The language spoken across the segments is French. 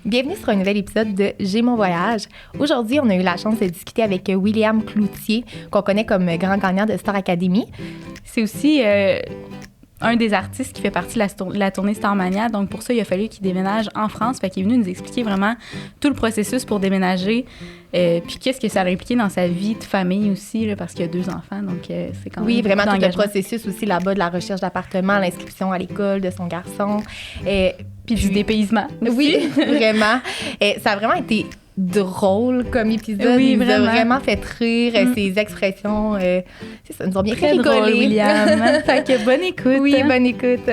Bienvenue sur un nouvel épisode de J'ai mon voyage. Aujourd'hui, on a eu la chance de discuter avec William Cloutier, qu'on connaît comme grand gagnant de Star Academy. C'est aussi un des artistes qui fait partie de la tournée Starmania. Donc, pour ça, il a fallu qu'il déménage en France. Fait qu'il est venu nous expliquer vraiment tout le processus pour déménager. Puis qu'est-ce que ça a impliqué dans sa vie de famille aussi, là, parce qu'il y a 2 enfants. Donc, c'est quand même Oui, vraiment tout le d'engagement. processus aussi là-bas de la recherche d'appartement, l'inscription à l'école de son garçon. Puis du dépaysement aussi. Oui, vraiment. Ça a vraiment été drôle comme épisode. Oui, Il nous a vraiment. vraiment fait rire. Ses expressions, ça nous ont bien fait Très drôle, rigoler. William. Fait que bonne écoute. Oui, bonne écoute.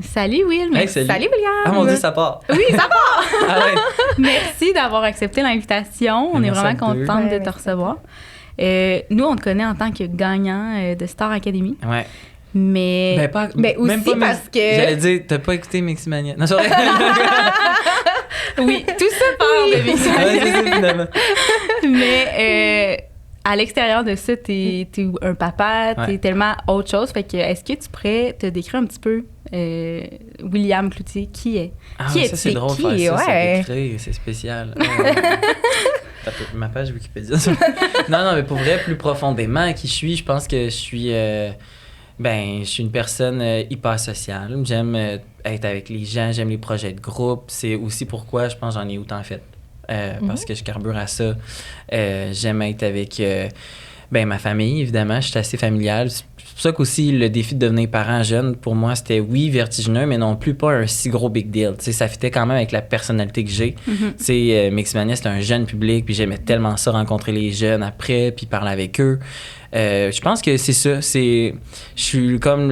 Salut, Will. Hey, salut. Salut, William. Ah mon Dieu, ça part. Oui, ça va. Ah ouais. Merci d'avoir accepté l'invitation. On est Merci vraiment à vous deux. contente de Ouais, te recevoir. Nous, on te connaît en tant que gagnant de Star Academy. Ouais. Mais Mais aussi même pas parce que... J'allais dire, t'as pas écouté Miximania. Non, c'est vrai. oui, tout ça part de mes Ouais, c'est ça, finalement. Mais à l'extérieur de ça, t'es un papa, t'es Ouais. tellement autre chose. Fait que est-ce que tu pourrais te décrire un petit peu William Cloutier, qui est? Ah, Qui ouais, est-tu? ça, c'est drôle de Qui? faire ça, Ouais. c'est écrit, c'est spécial. Ma page Wikipédia. non, mais pour vrai, plus profondément, qui je suis, je pense que je suis une personne hyper sociale. J'aime être avec les gens, j'aime les projets de groupe. C'est aussi pourquoi je pense que j'en ai autant fait. Parce que je carbure à ça. J'aime être avec ma famille, évidemment. Je suis assez familial. C'est pour ça qu'aussi, le défi de devenir parent jeune, pour moi, c'était, oui, vertigineux, mais non plus pas un si gros big deal. Tu sais, ça fitait quand même avec la personnalité que j'ai. Tu sais, Miximania, c'était un jeune public, puis j'aimais tellement ça, rencontrer les jeunes après, puis parler avec eux. Je pense que c'est ça. Je suis comme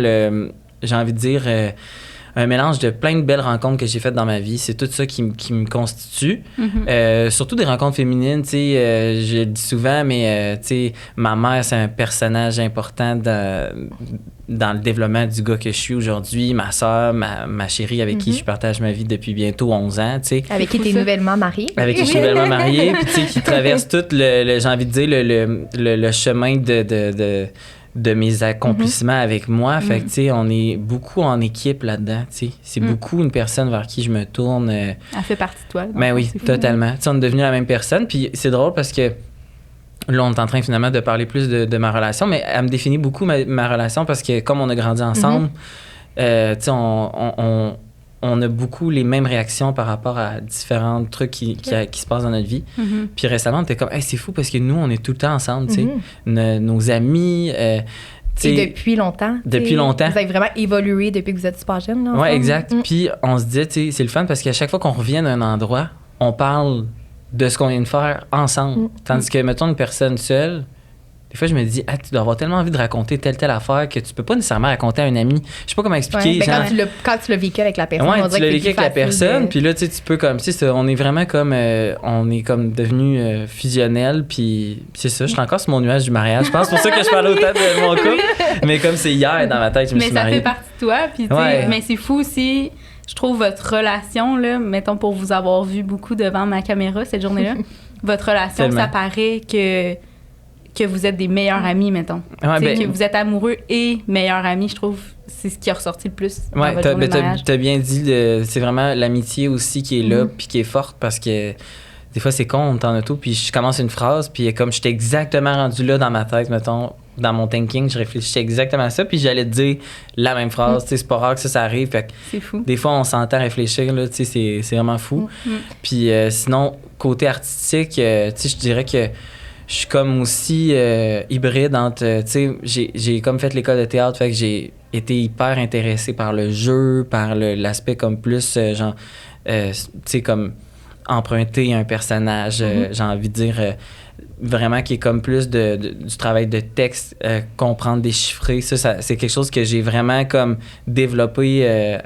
j'ai envie de dire... un mélange de plein de belles rencontres que j'ai faites dans ma vie. C'est tout ça qui me constitue. Surtout des rencontres féminines, tu sais, je le dis souvent, mais tu sais, ma mère, c'est un personnage important dans le développement du gars que je suis aujourd'hui. Ma soeur, ma chérie avec qui je partage ma vie depuis bientôt 11 ans, tu sais. Avec qui C'est t'es fou, ça. nouvellement mariée. Avec qui je suis nouvellement mariée, puis tu sais, qui traverse tout j'ai envie de dire, le chemin de mes accomplissements avec moi. Fait que, tu sais, on est beaucoup en équipe là-dedans, tu sais. C'est beaucoup une personne vers qui je me tourne. Elle fait partie de toi. donc Ben oui, c'est fou. totalement. Tu sais, on est devenus la même personne. Puis c'est drôle parce que là, on est en train finalement de parler plus de ma relation, mais elle me définit beaucoup ma relation parce que comme on a grandi ensemble, tu sais, on a beaucoup les mêmes réactions par rapport à différents trucs qui se passent dans notre vie. Puis récemment, on était comme, hey, c'est fou parce que nous, on est tout le temps ensemble, tu sais. Nos amis. tu Et sais, depuis longtemps. Depuis t'sais, longtemps. Vous avez vraiment évolué depuis que vous êtes super jeune. Là, ensemble. ouais, exact. Puis on se disait, tu sais, c'est le fun parce qu'à chaque fois qu'on revient d'un endroit, on parle de ce qu'on vient de faire ensemble. Tandis que, mettons, une personne seule, des fois, je me dis, ah, tu dois avoir tellement envie de raconter telle affaire que tu peux pas nécessairement raconter à un ami. Je sais pas comment expliquer. Ouais, ben, genre- quand tu l'as vécu avec la personne, Ouais, on tu dirait l'as que c'est vécu avec plus la facile personne, de- puis là, tu sais, tu peux comme, tu sais, on est vraiment comme, on est comme devenu fusionnel, puis c'est ça, je suis encore sur mon nuage du mariage. Je pense c'est pour ça que je parle autant de mon couple, mais comme c'est hier dans ma tête, je me Mais suis ça marié. fait partie de toi. Puis, tu sais, Ouais. mais c'est fou aussi. Je trouve votre relation, là, mettons pour vous avoir vu beaucoup devant ma caméra cette journée-là, votre relation, Tellement. ça paraît que vous êtes des meilleurs amis, mettons. Ouais, Tu sais, ben- que vous êtes amoureux et meilleurs amis, je trouve, c'est ce qui a ressorti le plus dans Ouais, votre journée de mariage. t'as bien dit, c'est vraiment l'amitié aussi qui est là, puis qui est forte, parce que des fois, c'est con, on est en auto, puis je commence une phrase, puis comme j'étais exactement rendu là dans ma tête, mettons, dans mon thinking, je réfléchissais exactement à ça, puis j'allais te dire la même phrase, tu sais, c'est pas rare que ça arrive, fait que C'est fou. des fois, on s'entend réfléchir, là, tu sais, c'est vraiment fou. Puis sinon, côté artistique, tu sais, je dirais que je suis comme aussi hybride entre, tu sais, j'ai comme fait l'école de théâtre, fait que j'ai été hyper intéressé par le jeu, par l'aspect comme plus, genre, tu sais, comme emprunter un personnage, j'ai envie de dire, vraiment qui est comme plus du travail de texte, comprendre, déchiffrer. Ça, c'est quelque chose que j'ai vraiment comme développé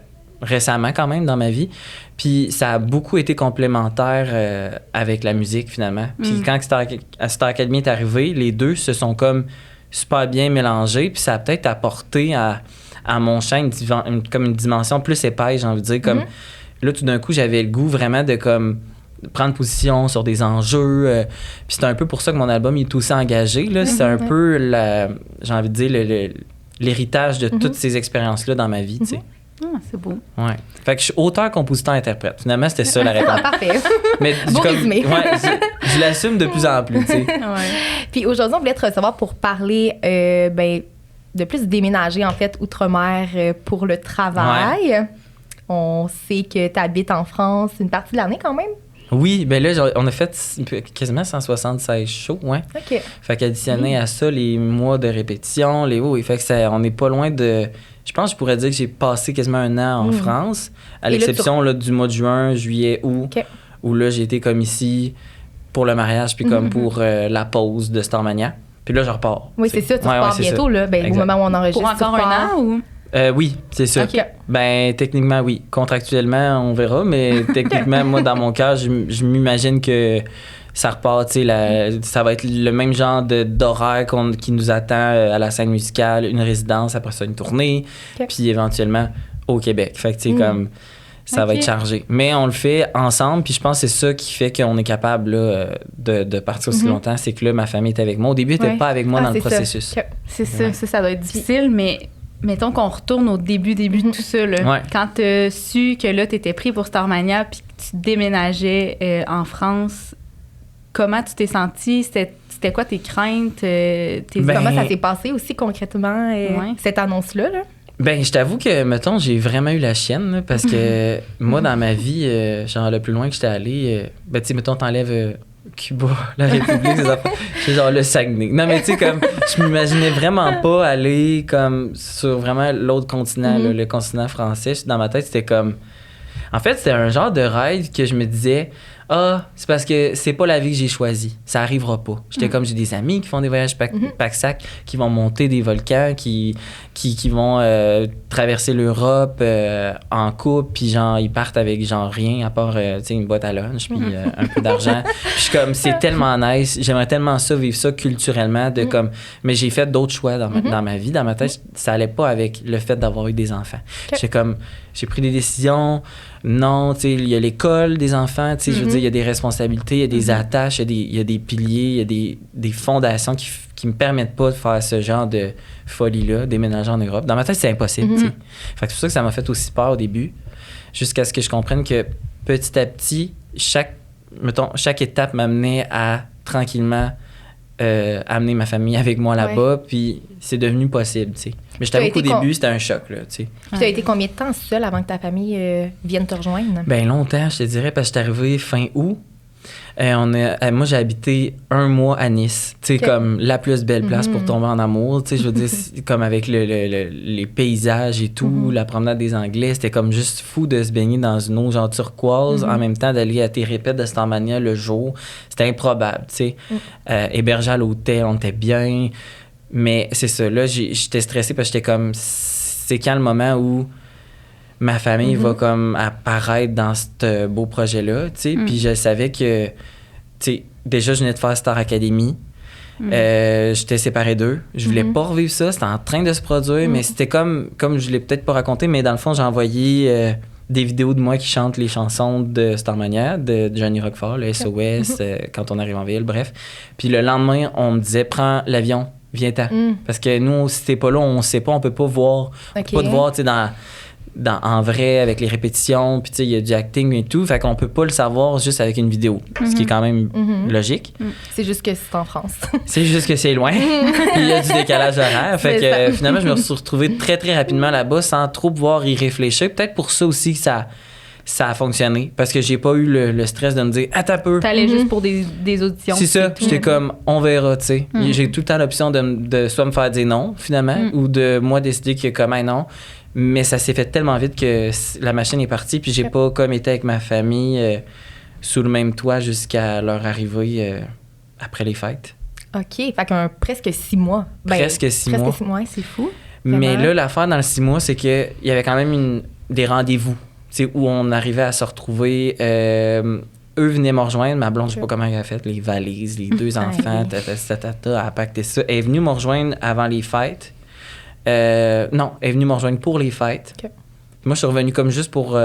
récemment quand même dans ma vie. Puis ça a beaucoup été complémentaire avec la musique finalement. Puis quand Star Academy est arrivé, les deux se sont comme super bien mélangés. Puis ça a peut-être apporté à mon chant comme une dimension plus épaisse, j'ai envie de dire. Comme, là, tout d'un coup, j'avais le goût vraiment de comme prendre position sur des enjeux. Puis c'est un peu pour ça que mon album il est aussi engagé. Là. C'est un peu, j'ai envie de dire, l'héritage de toutes ces expériences-là dans ma vie, tu sais. Ah, c'est beau. Ouais. Fait que je suis auteur, compositeur, interprète. Finalement, c'était ça la réponse. Parfait. Mais Beau résumé. Ouais, je l'assume de plus en plus, tu sais. Ouais. Puis aujourd'hui, on voulait te recevoir pour parler de plus déménager, en fait, outre-mer pour le travail. Ouais. On sait que tu habites en France une partie de l'année quand même. Oui, ben là, on a fait quasiment 176 shows, ouais. OK. Fait qu'additionné à ça, les mois de répétition, fait que on n'est pas loin de... Je pense que je pourrais dire que j'ai passé quasiment un an en France, à l'exception là, du mois de juin, juillet, août, où là, j'ai été comme ici pour le mariage, puis comme pour la pause de Starmania. Puis là, je repars. Oui, c'est ça, tu repars bientôt, là, au moment où on enregistre. Pour encore un an ou... Oui, c'est ça. Okay. Ben, techniquement, oui. Contractuellement, on verra, mais techniquement, moi, dans mon cas, je m'imagine que ça repart, tu sais, ça va être le même genre d'horaire qui nous attend à la scène musicale, une résidence, après ça, une tournée, puis éventuellement au Québec. Fait que, tu sais, comme, ça va être chargé. Mais on le fait ensemble, puis je pense que c'est ça qui fait qu'on est capable là, de partir aussi longtemps, c'est que là, ma famille est avec moi. Au début, elle n'était pas avec moi dans le processus. C'est ça, ça doit être difficile, mais... Mettons qu'on retourne au début de tout ça. Là. Quand tu as su que là, tu étais pris pour Starmania puis que tu déménageais en France, comment tu t'es senti? C'était quoi tes craintes? Comment ça s'est passé aussi concrètement, cette annonce-là? Là? Ben, je t'avoue que, mettons, j'ai vraiment eu la chienne là, parce que moi, dans ma vie, genre, le plus loin que j'étais allé, ben, tu sais, mettons, t'enlèves... Cuba, la République, c'est genre le Saguenay. Non, mais tu sais, comme, je m'imaginais vraiment pas aller comme sur vraiment l'autre continent, là, le continent français. Dans ma tête, c'était comme... En fait, c'était un genre de rêve que je me disais, c'est parce que c'est pas la vie que j'ai choisie. Ça arrivera pas. J'étais comme, j'ai des amis qui font des voyages pack-sac, qui vont monter des volcans, qui vont traverser l'Europe en couple, puis genre, ils partent avec genre rien à part, tu sais, une boîte à lunch, puis un peu d'argent. Puis je suis comme, c'est tellement nice. J'aimerais tellement ça, vivre ça culturellement, comme... Mais j'ai fait d'autres choix dans ma vie. Dans ma tête, ça allait pas avec le fait d'avoir eu des enfants. J'étais comme, j'ai pris des décisions. Non, tu sais, il y a l'école des enfants, tu sais, je veux dire, il y a des responsabilités, il y a des attaches, il y a des piliers, il y a des fondations qui me permettent pas de faire ce genre de folie-là, déménager en Europe. Dans ma tête, c'est impossible, tu sais. Fait que c'est pour ça que ça m'a fait aussi peur au début, jusqu'à ce que je comprenne que petit à petit, chaque étape m'amenait à tranquillement amener ma famille avec moi là-bas, puis c'est devenu possible, tu sais. Mais je t'avoue qu'au début, c'était un choc, là, tu sais. Puis tu as été combien de temps seule avant que ta famille vienne te rejoindre? Ben longtemps, je te dirais, parce que je suis arrivée fin août. Moi, j'ai habité 1 mois à Nice, tu sais, comme la plus belle place pour tomber en amour, tu sais, je veux dire, comme avec les paysages et tout, la promenade des Anglais, c'était comme juste fou de se baigner dans une eau genre turquoise, en même temps d'aller à tes répètes de Starmania le jour, c'était improbable, tu sais. Hébergé à l'hôtel, on était bien, mais c'est ça, là, j'étais stressée parce que j'étais comme, c'est quand le moment où ma famille va comme apparaître dans ce beau projet-là, tu sais. Puis je savais que, tu sais, déjà, je venais de faire Star Academy. J'étais séparée d'eux. Je voulais pas revivre ça. C'était en train de se produire, mais c'était comme je l'ai peut-être pas raconté, mais dans le fond, j'ai envoyé des vidéos de moi qui chantent les chansons de Starmania, de Johnny Roquefort, le SOS, quand on arrive en ville, bref. Puis le lendemain, on me disait, prends l'avion, viens-t'en. Parce que nous, si t'es pas là, on sait pas, on peut pas voir. On peut pas te voir, tu sais, en vrai, avec les répétitions, puis tu sais, il y a du acting et tout, fait qu'on peut pas le savoir juste avec une vidéo, ce qui est quand même logique. C'est juste que c'est en France. C'est juste que c'est loin, puis il y a du décalage horaire, fait que finalement, je me suis retrouvé très, très rapidement là-bas sans trop pouvoir y réfléchir. Peut-être pour ça aussi que ça a fonctionné, parce que j'ai pas eu le stress de me dire « Attends un peu ». T'allais juste pour des auditions. C'est ça, j'étais comme « On verra », tu sais. J'ai tout le temps l'option de soit me faire dire non, finalement, ou de moi décider que comme non. Mais ça s'est fait tellement vite que la machine est partie, puis j'ai pas comme été avec ma famille sous le même toit jusqu'à leur arrivée après les fêtes. OK, fait qu'un presque 6 mois. Presque 6 mois. Presque 6 mois, c'est fou. Mais là, l'affaire dans le 6 mois, c'est qu'il y avait quand même des rendez-vous, tu sais, où on arrivait à se retrouver. Eux venaient me rejoindre, ma blonde, je sais pas comment elle a fait, les valises, les 2 enfants, elle a pacté ça. Elle est venue me rejoindre avant les fêtes. Non, elle est venue me rejoindre pour les fêtes. Okay. Moi, je suis revenu comme juste pour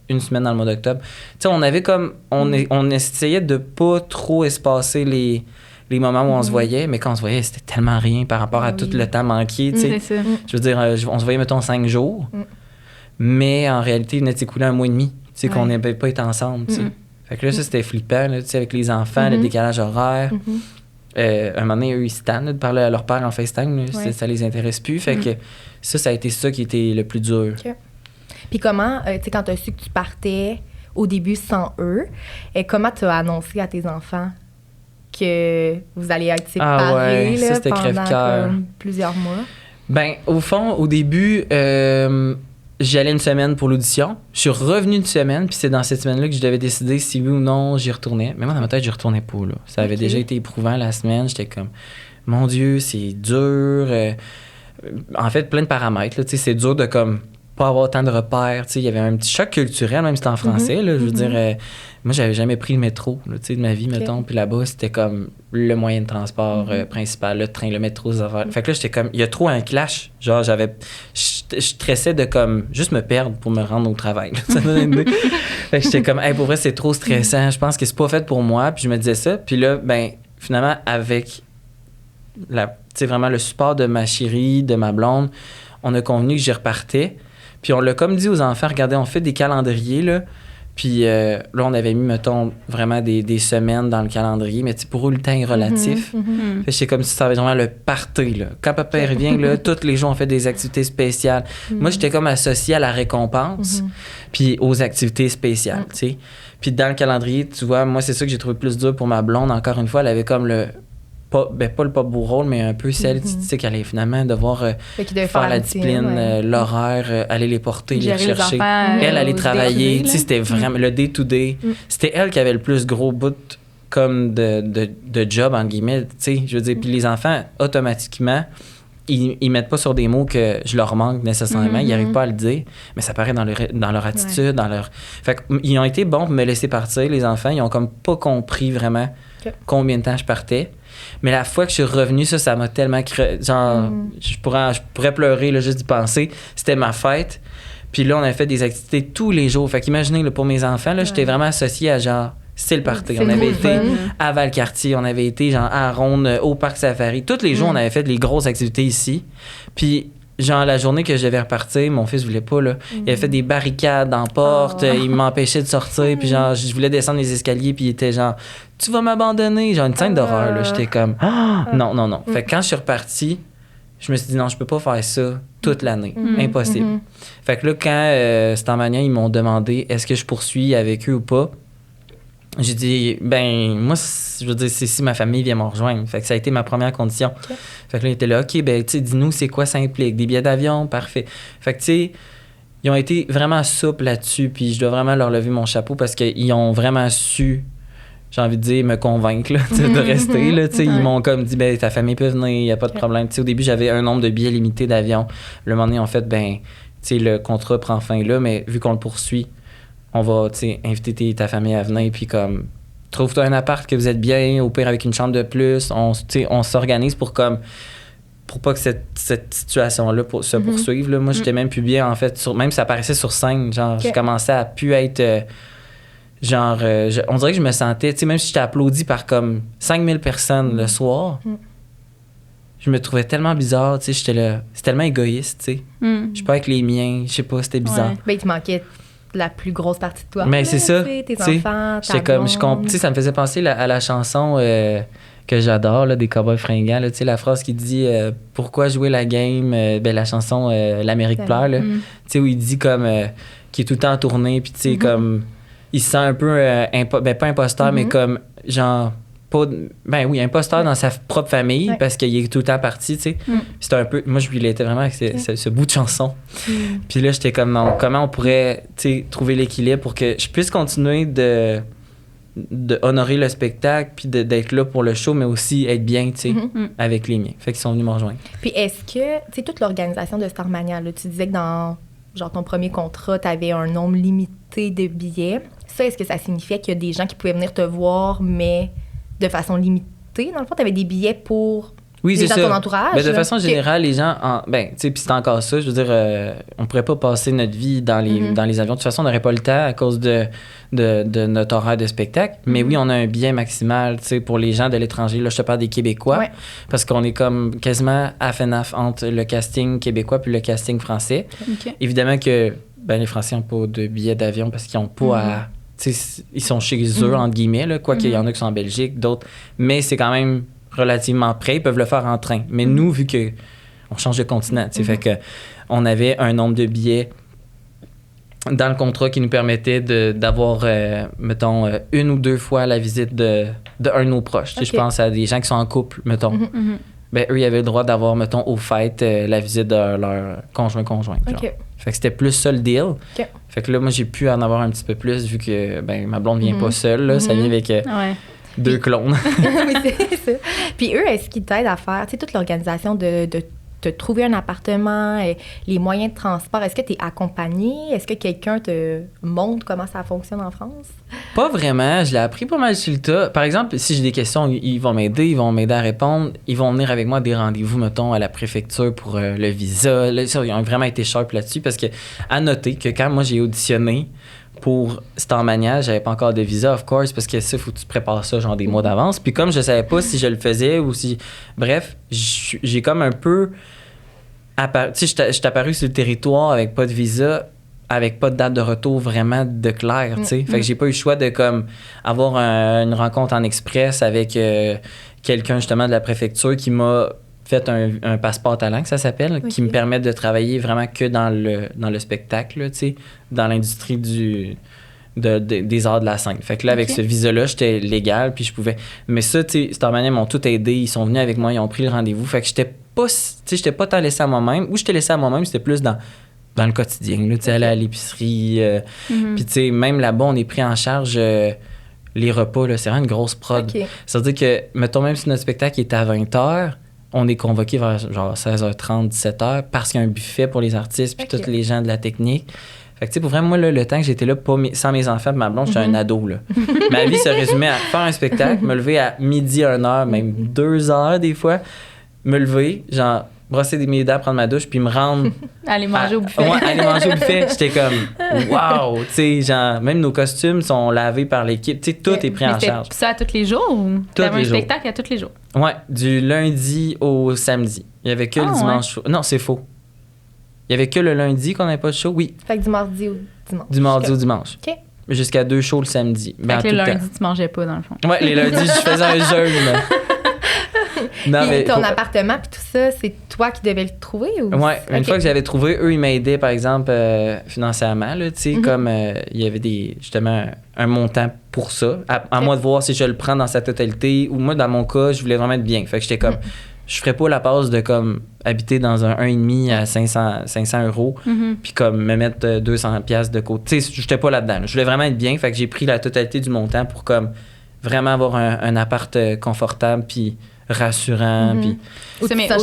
une semaine dans le mois d'octobre. Tu sais, on avait comme... On essayait de pas trop espacer les moments où on se voyait, mais quand on se voyait, c'était tellement rien par rapport à tout le temps manqué, tu sais. C'est ça. Je veux dire, on se voyait, mettons, 5 jours, mais en réalité, il venait de s'écouler 1 mois et demi, tu sais, qu'on n'avait pas été ensemble, tu sais. Fait que là, ça, c'était flippant, là, tu sais, avec les enfants, le décalage horaire. Un moment donné, eux, ils se tannent là, de parler à leur père en FaceTime, là, ça les intéresse plus. Fait que ça a été ça qui était le plus dur. Okay. Puis comment, tu sais, quand tu as su que tu partais au début sans eux, comment tu as annoncé à tes enfants que vous alliez être séparés ça, là, c'était pendant crève-cœur. Plusieurs mois? Ben, au fond, au début, j'y allais une semaine pour l'audition. Je suis revenu une semaine, puis c'est dans cette semaine-là que je devais décider si oui ou non j'y retournais. Mais moi, dans ma tête, j'y retournais pas, là. Ça avait déjà été éprouvant la semaine. J'étais comme, mon Dieu, c'est dur. En fait, plein de paramètres, là. Tu sais, c'est dur de, comme, pas avoir tant de repères. Tu sais, il y avait un petit choc culturel, même si c'était en français, là. Je veux dire, moi, j'avais jamais pris le métro, là, tu sais, de ma vie, mettons. Puis là-bas, c'était comme le moyen de transport principal, le train, le métro, ça va. Fait que là, j'étais comme, il y a trop un clash. Genre, je stressais de comme juste me perdre pour me rendre au travail. Ça donne une idée. Fait que j'étais comme, hey, pour vrai, c'est trop stressant. Je pense que c'est pas fait pour moi. Puis je me disais ça. Puis là, ben, finalement, avec tu sais, vraiment le support de ma chérie, de ma blonde, on a convenu que j'y repartais. Puis on l'a comme dit aux enfants, regardez, on fait des calendriers, là. Puis là, on avait mis, mettons, vraiment des semaines dans le calendrier, mais pour eux, le temps est relatif. Fait que c'est comme si ça avait vraiment le party, là. Quand papa revient, là, tous les jours, on fait des activités spéciales. Moi, j'étais comme associée à la récompense, puis aux activités spéciales, tu sais. Puis dans le calendrier, tu vois, moi, c'est ça que j'ai trouvé plus dur pour ma blonde. Encore une fois, elle avait comme pas le pas beau rôle, mais un peu celle, tu sais, qu'elle allait finalement devoir faire la discipline, l'horaire, aller les porter, les chercher. Elle allait travailler, tu sais, c'était vraiment le day-to-day. C'était elle qui avait le plus gros bout comme de job, en guillemets, tu sais, je veux dire. Puis les enfants, automatiquement, ils mettent pas sur des mots que je leur manque nécessairement, ils n'arrivent pas à le dire, mais ça paraît dans leur attitude, dans leur... Fait qu'ils ont été bons pour me laisser partir, les enfants, ils ont comme pas compris vraiment combien de temps je partais. Mais la fois que je suis revenu, ça m'a tellement... Genre, je pourrais pleurer là, juste d'y penser. C'était ma fête. Puis là, on a fait des activités tous les jours. Fait qu'imaginez, là, pour mes enfants, là, j'étais vraiment associée à genre... C'est le party. On avait été à Valcartier, on avait été genre à Ronde, au Parc Safari. Tous les jours, on avait fait les grosses activités ici. Puis... Genre, la journée que je devais repartir, mon fils voulait pas, là. Il avait fait des barricades dans la porte, il m'empêchait de sortir, puis genre, je voulais descendre les escaliers, puis il était genre, tu vas m'abandonner. Genre, une scène d'horreur, là. J'étais comme, non. Fait que quand je suis reparti, je me suis dit, non, je peux pas faire ça toute l'année. Impossible. Fait que là, quand Starmania, ils m'ont demandé, est-ce que je poursuis avec eux ou pas? J'ai dit, ben, moi, je veux dire, c'est si ma famille vient me rejoindre. Fait que ça a été ma première condition. Fait que là, il était là, OK, ben, tu sais, dis-nous, c'est quoi ça implique? Des billets d'avion? Parfait. Fait que, tu sais, ils ont été vraiment souples là-dessus, puis je dois vraiment leur lever mon chapeau parce qu'ils ont vraiment su, j'ai envie de dire, me convaincre, là, de rester, là, tu sais. Ils m'ont comme dit, ben, ta famille peut venir, il n'y a pas de problème. Tu sais, au début, j'avais un nombre de billets limité d'avion. Le moment donné, en fait, ben, tu sais, le contrat prend fin là, mais vu qu'on le poursuit, on va, tu sais, inviter ta famille à venir, puis comme, trouve-toi un appart que vous êtes bien, au pire avec une chambre de plus. On s'organise pour comme, pour pas que cette situation-là se poursuive. Là. Moi, j'étais même plus bien, en fait, même si ça apparaissait sur scène, genre, je commençais à plus être, on dirait que je me sentais, tu sais, même si j'étais applaudi par comme 5000 personnes le soir, je me trouvais tellement bizarre, tu sais, j'étais là, c'est tellement égoïste, tu sais. Je suis pas avec les miens, je sais pas, c'était bizarre. Ben, il te manquait la plus grosse partie de toi. Mais c'est ça. Tes enfants, ta comme, tu sais, ça me faisait penser à la chanson que j'adore, là, des Cowboys fringants, tu sais, la phrase qui dit pourquoi jouer la game, ben, la chanson L'Amérique pleure, là, tu sais, où il dit comme qu'il est tout le temps en tournée, puis tu sais, comme, il se sent un peu, pas imposteur, mais comme, genre, pas, ben oui, imposteur dans sa propre famille parce qu'il est tout le temps parti, tu sais. C'était un peu, moi je lui l'étais vraiment avec ce bout de chanson. Puis là j'étais comme, non, comment on pourrait, tu sais, trouver l'équilibre pour que je puisse continuer de honorer le spectacle puis d'être là pour le show, mais aussi être bien, tu sais, avec les miens. Fait qu'ils sont venus me rejoindre. Puis est-ce que, tu sais, toute l'organisation de Starmania, là, tu disais que dans genre ton premier contrat, tu avais un nombre limité de billets. Ça, est-ce que ça signifiait qu'il y a des gens qui pouvaient venir te voir, mais de façon limitée? Dans le fond, tu avais des billets pour Oui, les c'est gens de ça. ton entourage? Ben, de façon Ok. générale, les gens, ben, tu sais, puis c'est encore ça, je veux dire, on pourrait pas passer notre vie dans les avions. De toute façon, on n'aurait pas le temps à cause de notre horaire de spectacle. Mais oui, on a un billet maximal, tu sais, pour les gens de l'étranger. Là, je te parle des Québécois, Ouais. parce qu'on est comme quasiment half and half entre le casting québécois puis le casting français. OK. Évidemment que les Français n'ont pas de billets d'avion parce qu'ils n'ont pas à... Tu sais, ils sont chez eux, entre guillemets, là, quoi qu'il y en a qui sont en Belgique, d'autres. Mais c'est quand même relativement près. Ils peuvent le faire en train. Mais nous, vu que on change de continent, tu sais, fait que on avait un nombre de billets dans le contrat qui nous permettait d'avoir, mettons, une ou deux fois la visite de un de nos proches. Tu sais, Ok. je pense à des gens qui sont en couple, mettons. Ben, eux, ils avaient le droit d'avoir, mettons, aux fêtes, la visite de leur conjoint. Genre. OK. Fait que c'était plus ça le deal. OK. Fait que là, moi, j'ai pu en avoir un petit peu plus vu que ben, ma blonde vient pas seule. Là, ça vient avec Ouais. 2 clones. Oui, c'est ça. Puis eux, est-ce qu'ils t'aident à faire, tu sais, toute l'organisation de te trouver un appartement, et les moyens de transport? Est-ce que tu es accompagné? Est-ce que quelqu'un te montre comment ça fonctionne en France? Pas vraiment. Je l'ai appris pas mal sur le tas. Par exemple, si j'ai des questions, ils vont m'aider à répondre. Ils vont venir avec moi à des rendez-vous, mettons, à la préfecture pour le visa. Là, ça, ils ont vraiment été sharp là-dessus parce que, à noter que quand moi j'ai auditionné pour Starmania, j'avais pas encore de visa, of course, parce que ça, faut que tu te prépares ça genre des mois d'avance. Puis comme je savais pas si je le faisais ou si... Bref, j'ai comme un peu... Tu sais, je suis apparu sur le territoire avec pas de visa, avec pas de date de retour vraiment de clair, tu sais. Fait que j'ai pas eu le choix de comme avoir une rencontre en express avec quelqu'un justement de la préfecture qui m'a fait un passeport talent, que ça s'appelle, qui me permet de travailler vraiment que dans le spectacle, là, tu sais, dans l'industrie des arts de la scène. Fait que là, avec ce visa-là, j'étais légal, puis je pouvais... Mais ça, tu sais, Starmania m'ont tout aidé, ils sont venus avec moi, ils ont pris le rendez-vous. Fait que j'étais pas tant laissé à moi-même. Ou j'étais laissé à moi-même, c'était plus dans le quotidien, là, tu sais, aller à l'épicerie. Puis, tu sais, même là-bas, on est pris en charge... les repas, là, c'est vraiment une grosse prod. Okay. Ça veut dire que, mettons, même si notre spectacle est à 20h, on est convoqué vers genre 16h30, 17h parce qu'il y a un buffet pour les artistes puis tous les gens de la technique. Fait que, tu sais, pour vraiment, moi, là, le temps que j'étais là, sans mes enfants, ma blonde, j'étais un ado, là. Ma vie se résumait à faire un spectacle, me lever à midi, 1h, même 2h des fois, me lever, genre, brosser mes dents, prendre ma douche, puis me rendre... Aller manger au buffet. Ouais, aller manger au buffet. J'étais comme, wow! Tu sais, genre, même nos costumes sont lavés par l'équipe. Tu sais, tout est pris en charge. Ça à tous les jours ou t'avais un spectacle à tous les jours? Ouais, du lundi au samedi. Il y avait que le dimanche. Ouais. Non, c'est faux. Il y avait que le lundi qu'on n'avait pas de show, oui. Fait que du mardi au dimanche. Du mardi au dimanche. OK. Jusqu'à 2 shows le samedi. Fait que le lundi, tu mangeais pas, dans le fond. Ouais, les lundis, je faisais un jeûne. Non, mais ton appartement puis tout ça, c'est toi qui devais le trouver ou? Ouais, une fois que j'avais trouvé, eux, ils m'aidaient, par exemple, financièrement, là, tu sais, comme il y avait justement un montant pour ça. À moi de voir si je le prends dans sa totalité ou moi, dans mon cas, je voulais vraiment être bien. Fait que j'étais comme, je ferais pas la passe de comme habiter dans un 1,5 à 500 euros puis comme me mettre 200 pièces de côté. Tu sais, j'étais pas là-dedans. Je voulais vraiment être bien. Fait que j'ai pris la totalité du montant pour comme vraiment avoir un appart confortable puis rassurant. Puis...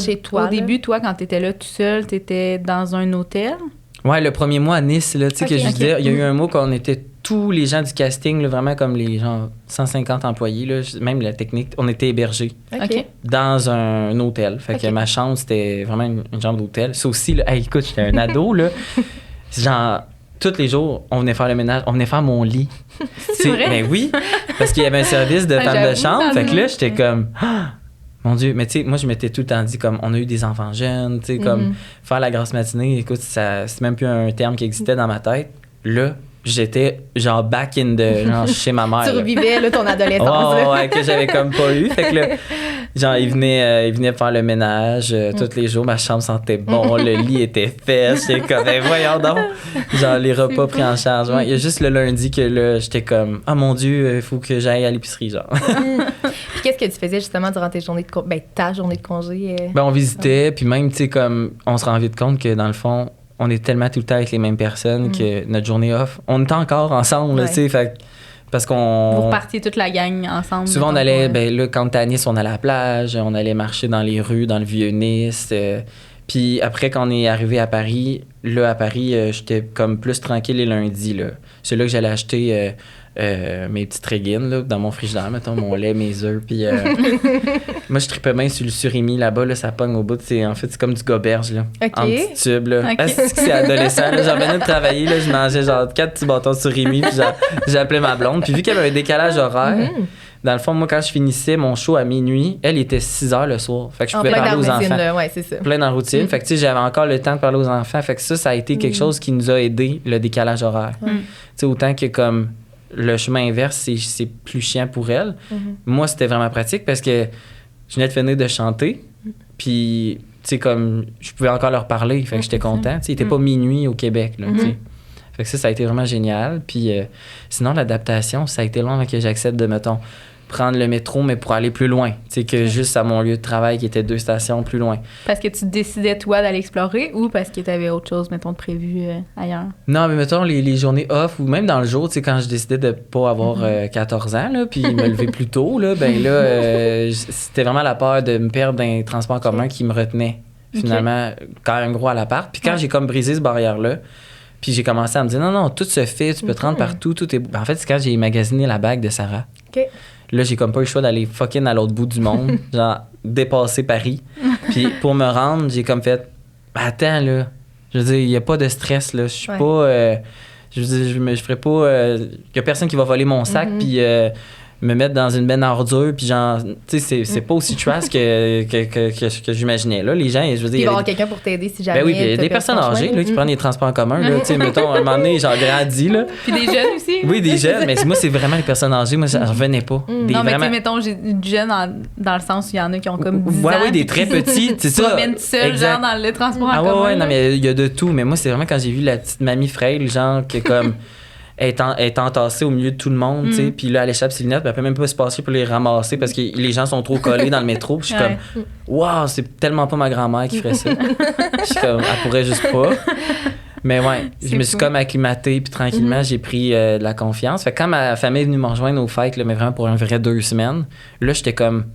chez toi, au début, toi, quand t'étais là tout seul, t'étais dans un hôtel? Ouais, le premier mois à Nice, là, tu sais, que je disais, il y a eu un mois qu'on était tous les gens du casting, là, vraiment comme les gens 150 employés, là, même la technique, on était hébergés dans un hôtel. Fait que ma chambre, c'était vraiment une chambre d'hôtel. Ça aussi, là, hey, écoute, j'étais un ado, là. Genre, tous les jours, on venait faire le ménage, on venait faire mon lit. C'est vrai? Ben oui, parce qu'il y avait un service de femme de chambre. Fait que là, j'étais comme... Mon Dieu, mais tu sais, moi, je m'étais tout le temps dit, comme, on a eu des enfants jeunes, tu sais, comme, faire la grasse matinée, écoute, c'est même plus un terme qui existait dans ma tête. Là, j'étais, genre, back in genre, chez ma mère. Tu revivais, là, ton adolescence. Ouais, que j'avais comme pas eu. Fait que là, genre, il venait faire le ménage tous les jours. Ma chambre sentait bon, le lit était fait. J'étais comme, ben, voyons donc. Genre, les repas pris en charge. Ouais, il y a juste le lundi que là, j'étais comme, ah mon Dieu, il faut que j'aille à l'épicerie, genre. Puis qu'est-ce que tu faisais justement durant tes journées de ta journée de congé? Ben, on visitait, puis même, tu sais, comme, on se rend vite compte que dans le fond, on est tellement tout le temps avec les mêmes personnes que notre journée off, on est encore ensemble, tu sais, fait parce qu'on... Vous repartiez toute la gang ensemble. Souvent, on allait, ben là, quand t'es à Nice, on allait à la plage, on allait marcher dans les rues, dans le Vieux-Nice. Puis après, quand on est arrivé à Paris, là, à Paris, j'étais comme plus tranquille les lundis, là. C'est là que j'allais acheter mes petites régines là, dans mon frigidaire, mettons, mon lait, mes œufs. Puis moi, je tripais bien sur le surimi là-bas, là, ça pogne au bout. En fait, c'est comme du goberge, là, en petits tubes. Là. Okay. C'est adolescent. Là, j'en venais de travailler, là, je mangeais genre 4 petits bâtons de surimi, puis j'appelais ma blonde. Puis vu qu'il y avait un décalage horaire, dans le fond, moi, quand je finissais mon show à minuit, elle était 6 heures le soir. Fait que je pouvais parler aux enfants. Là, ouais, c'est ça. Plein dans la routine. Fait que, tu sais, j'avais encore le temps de parler aux enfants. Fait que ça a été quelque chose qui nous a aidé, le décalage horaire. Tu sais, autant que comme le chemin inverse, c'est plus chiant pour elle. Moi, c'était vraiment pratique parce que je venais de finir de chanter. Puis, tu sais, comme, je pouvais encore leur parler. Fait que j'étais content. Tu sais, il était pas minuit au Québec, là, tu sais. Fait que ça a été vraiment génial. Puis, sinon, l'adaptation, ça a été long avant que j'accepte de, mettons, prendre le métro, mais pour aller plus loin. Tu sais, que juste à mon lieu de travail, qui était 2 stations plus loin. Parce que tu décidais, toi, d'aller explorer ou parce que tu avais autre chose, mettons, de prévu ailleurs? Non, mais mettons, les journées off ou même dans le jour, tu sais, quand je décidais de pas avoir 14 ans, là, puis me lever plus tôt, là, ben là, c'était vraiment la peur de me perdre dans les transports en commun qui me retenait, finalement, quand même gros à l'appart. Puis quand j'ai comme brisé ce barrière-là, puis j'ai commencé à me dire, non, tout se fait, tu peux te rendre partout, tout est... En fait, c'est quand j'ai magasiné la bague de Sarah. OK. Là, j'ai comme pas eu le choix d'aller fucking à l'autre bout du monde, genre dépasser Paris. Puis pour me rendre, j'ai comme fait, attends, là, je veux dire, il y a pas de stress, là, je suis pas... je veux dire, je ferais pas... Il y a personne qui va voler mon sac, puis... me mettre dans une benne à ordures, puis genre, tu sais, c'est pas aussi trash que j'imaginais. Là, les gens, je veux dire... Il va y avoir quelqu'un pour t'aider si jamais... Ben oui, puis il y a des personnes âgées là, qui prennent les transports en commun. Tu sais, mettons, à un moment donné, genre grandi, là. Puis des jeunes aussi. Oui, des jeunes, mais moi, c'est vraiment les personnes âgées. Moi, j'en revenais pas. Non, mais tu sais, mettons, j'ai du jeune dans le sens où il y en a qui ont comme 10 ans. Oui, des très petits, c'est ça. Ils se promènent tout seuls, genre, dans le transport en commun. Ouais, non, mais il y a de tout. Mais moi, c'est vraiment quand j'ai vu la petite mamie frêle, genre, qui est comme... Elle est entassée au milieu de tout le monde, tu sais. Puis là, elle échappe ses lunettes, puis elle peut même pas se passer pour les ramasser parce que les gens sont trop collés dans le métro. Puis je suis comme, waouh, c'est tellement pas ma grand-mère qui ferait ça. Je suis comme, elle pourrait juste pas. Mais ouais, je me suis comme acclimatée, puis tranquillement, j'ai pris de la confiance. Fait que quand ma famille est venue me rejoindre aux fêtes, là, mais vraiment pour un vrai 2 semaines, là, j'étais comme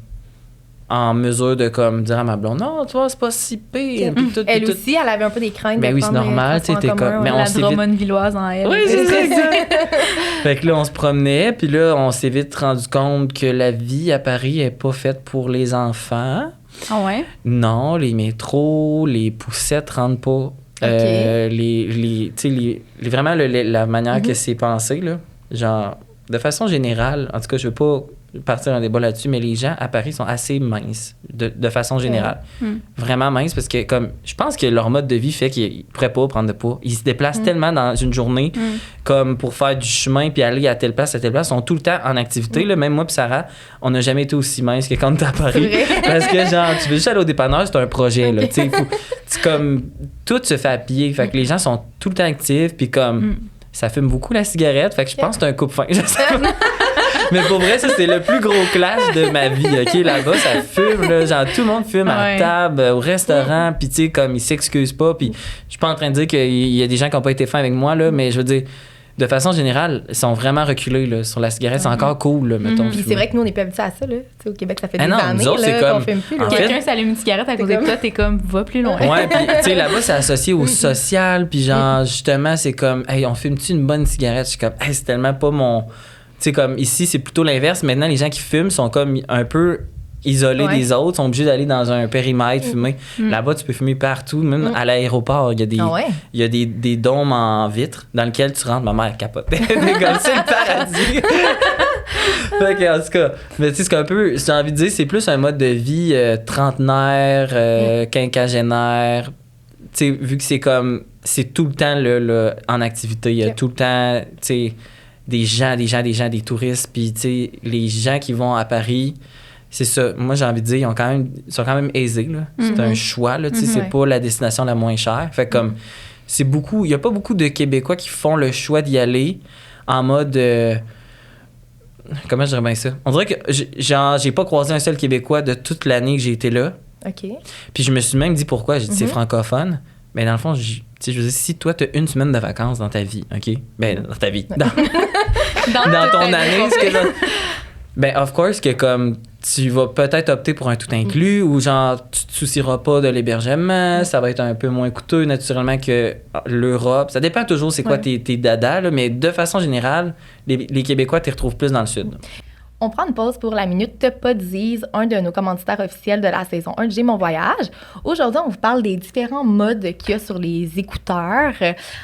en mesure de comme dire à ma blonde, non, toi, c'est pas si pire. Elle aussi, elle avait un peu des craintes. Ben oui, c'est normal, tu sais, t'es comme. Mais on s'est Drummondvilloise en elle. Oui, c'est ça. Fait que là, on se promenait, puis là, on s'est vite rendu compte que la vie à Paris est pas faite pour les enfants. Ah ouais? Non, les métros, les poussettes rentrent pas. Vraiment, la manière que c'est pensé, là, genre, de façon générale, en tout cas, je veux pas partir un débat là-dessus, mais les gens à Paris sont assez minces, de façon générale. Vraiment minces, parce que comme je pense que leur mode de vie fait qu'ils pourraient pas prendre de poids. Ils se déplacent tellement dans une journée comme pour faire du chemin puis aller à telle place, ils sont tout le temps en activité. Là, même moi puis Sarah, on n'a jamais été aussi minces que quand on est à Paris. Parce que genre, tu veux juste aller au dépanneur, c'est un projet. Là, c'est comme, tout se fait à pied. Fait que les gens sont tout le temps actifs, puis comme, ça fume beaucoup la cigarette. Fait que je pense que c'est un coupe-fin. Mais pour vrai, ça, c'est le plus gros clash de ma vie, OK? Là-bas, ça fume, là. Genre, tout le monde fume à table, au restaurant, puis tu sais, comme, ils s'excusent pas. Puis je suis pas en train de dire qu'il y a des gens qui ont pas été fins avec moi, là, mais je veux dire, de façon générale, ils sont vraiment reculés, là, sur la cigarette. C'est encore cool, là, mettons. Puis c'est vrai que nous, on n'est pas habitués à ça, là. Tu sais, au Québec, ça fait des non, années, autres, là, qu'on fume plus. Là. Quelqu'un s'allume une cigarette à côté de toi, t'es comme, va plus loin. Ouais, puis tu sais, là-bas, c'est associé au social, puis genre, justement, c'est comme, hey, on fume-tu une bonne cigarette? Je suis comme, hey, c'est tellement pas mon... Tu sais, comme ici, c'est plutôt l'inverse. Maintenant, les gens qui fument sont comme un peu isolés des autres, sont obligés d'aller dans un périmètre fumer. Là-bas, tu peux fumer partout, même à l'aéroport. Il y a des dômes en vitre dans lesquels tu rentres. Ma mère capote. C'est le paradis. Fait que, en tout cas, mais tu sais, c'est un peu, j'ai envie de dire, c'est plus un mode de vie trentenaire, quinquagénaire. Tu sais, vu que c'est comme, c'est tout le temps là, en activité. Il y a tout le temps, tu sais, des touristes, puis tu sais, les gens qui vont à Paris, c'est ça. Moi, j'ai envie de dire, ils sont quand même aisés, là. C'est un choix, là, tu sais, c'est pas la destination la moins chère. Fait comme, c'est beaucoup, il y a pas beaucoup de Québécois qui font le choix d'y aller en mode... comment je dirais bien ça? On dirait que j'ai pas croisé un seul Québécois de toute l'année que j'ai été là. OK. Puis je me suis même dit pourquoi. J'ai dit c'est francophone. Mais dans le fond, tu sais, je veux dire, si toi, t'as une semaine de vacances dans ta vie, OK? Ben, dans ta vie. Dans ton année, Ben, of course, que comme tu vas peut-être opter pour un tout inclus ou genre tu te soucieras pas de l'hébergement, ça va être un peu moins coûteux naturellement que l'Europe. Ça dépend toujours c'est quoi tes dadas, là, mais de façon générale, les Québécois t'y retrouvent plus dans le sud. On prend une pause pour la Minute Podsies, un de nos commanditaires officiels de la saison 1 de J'ai mon voyage. Aujourd'hui, on vous parle des différents modes qu'il y a sur les écouteurs.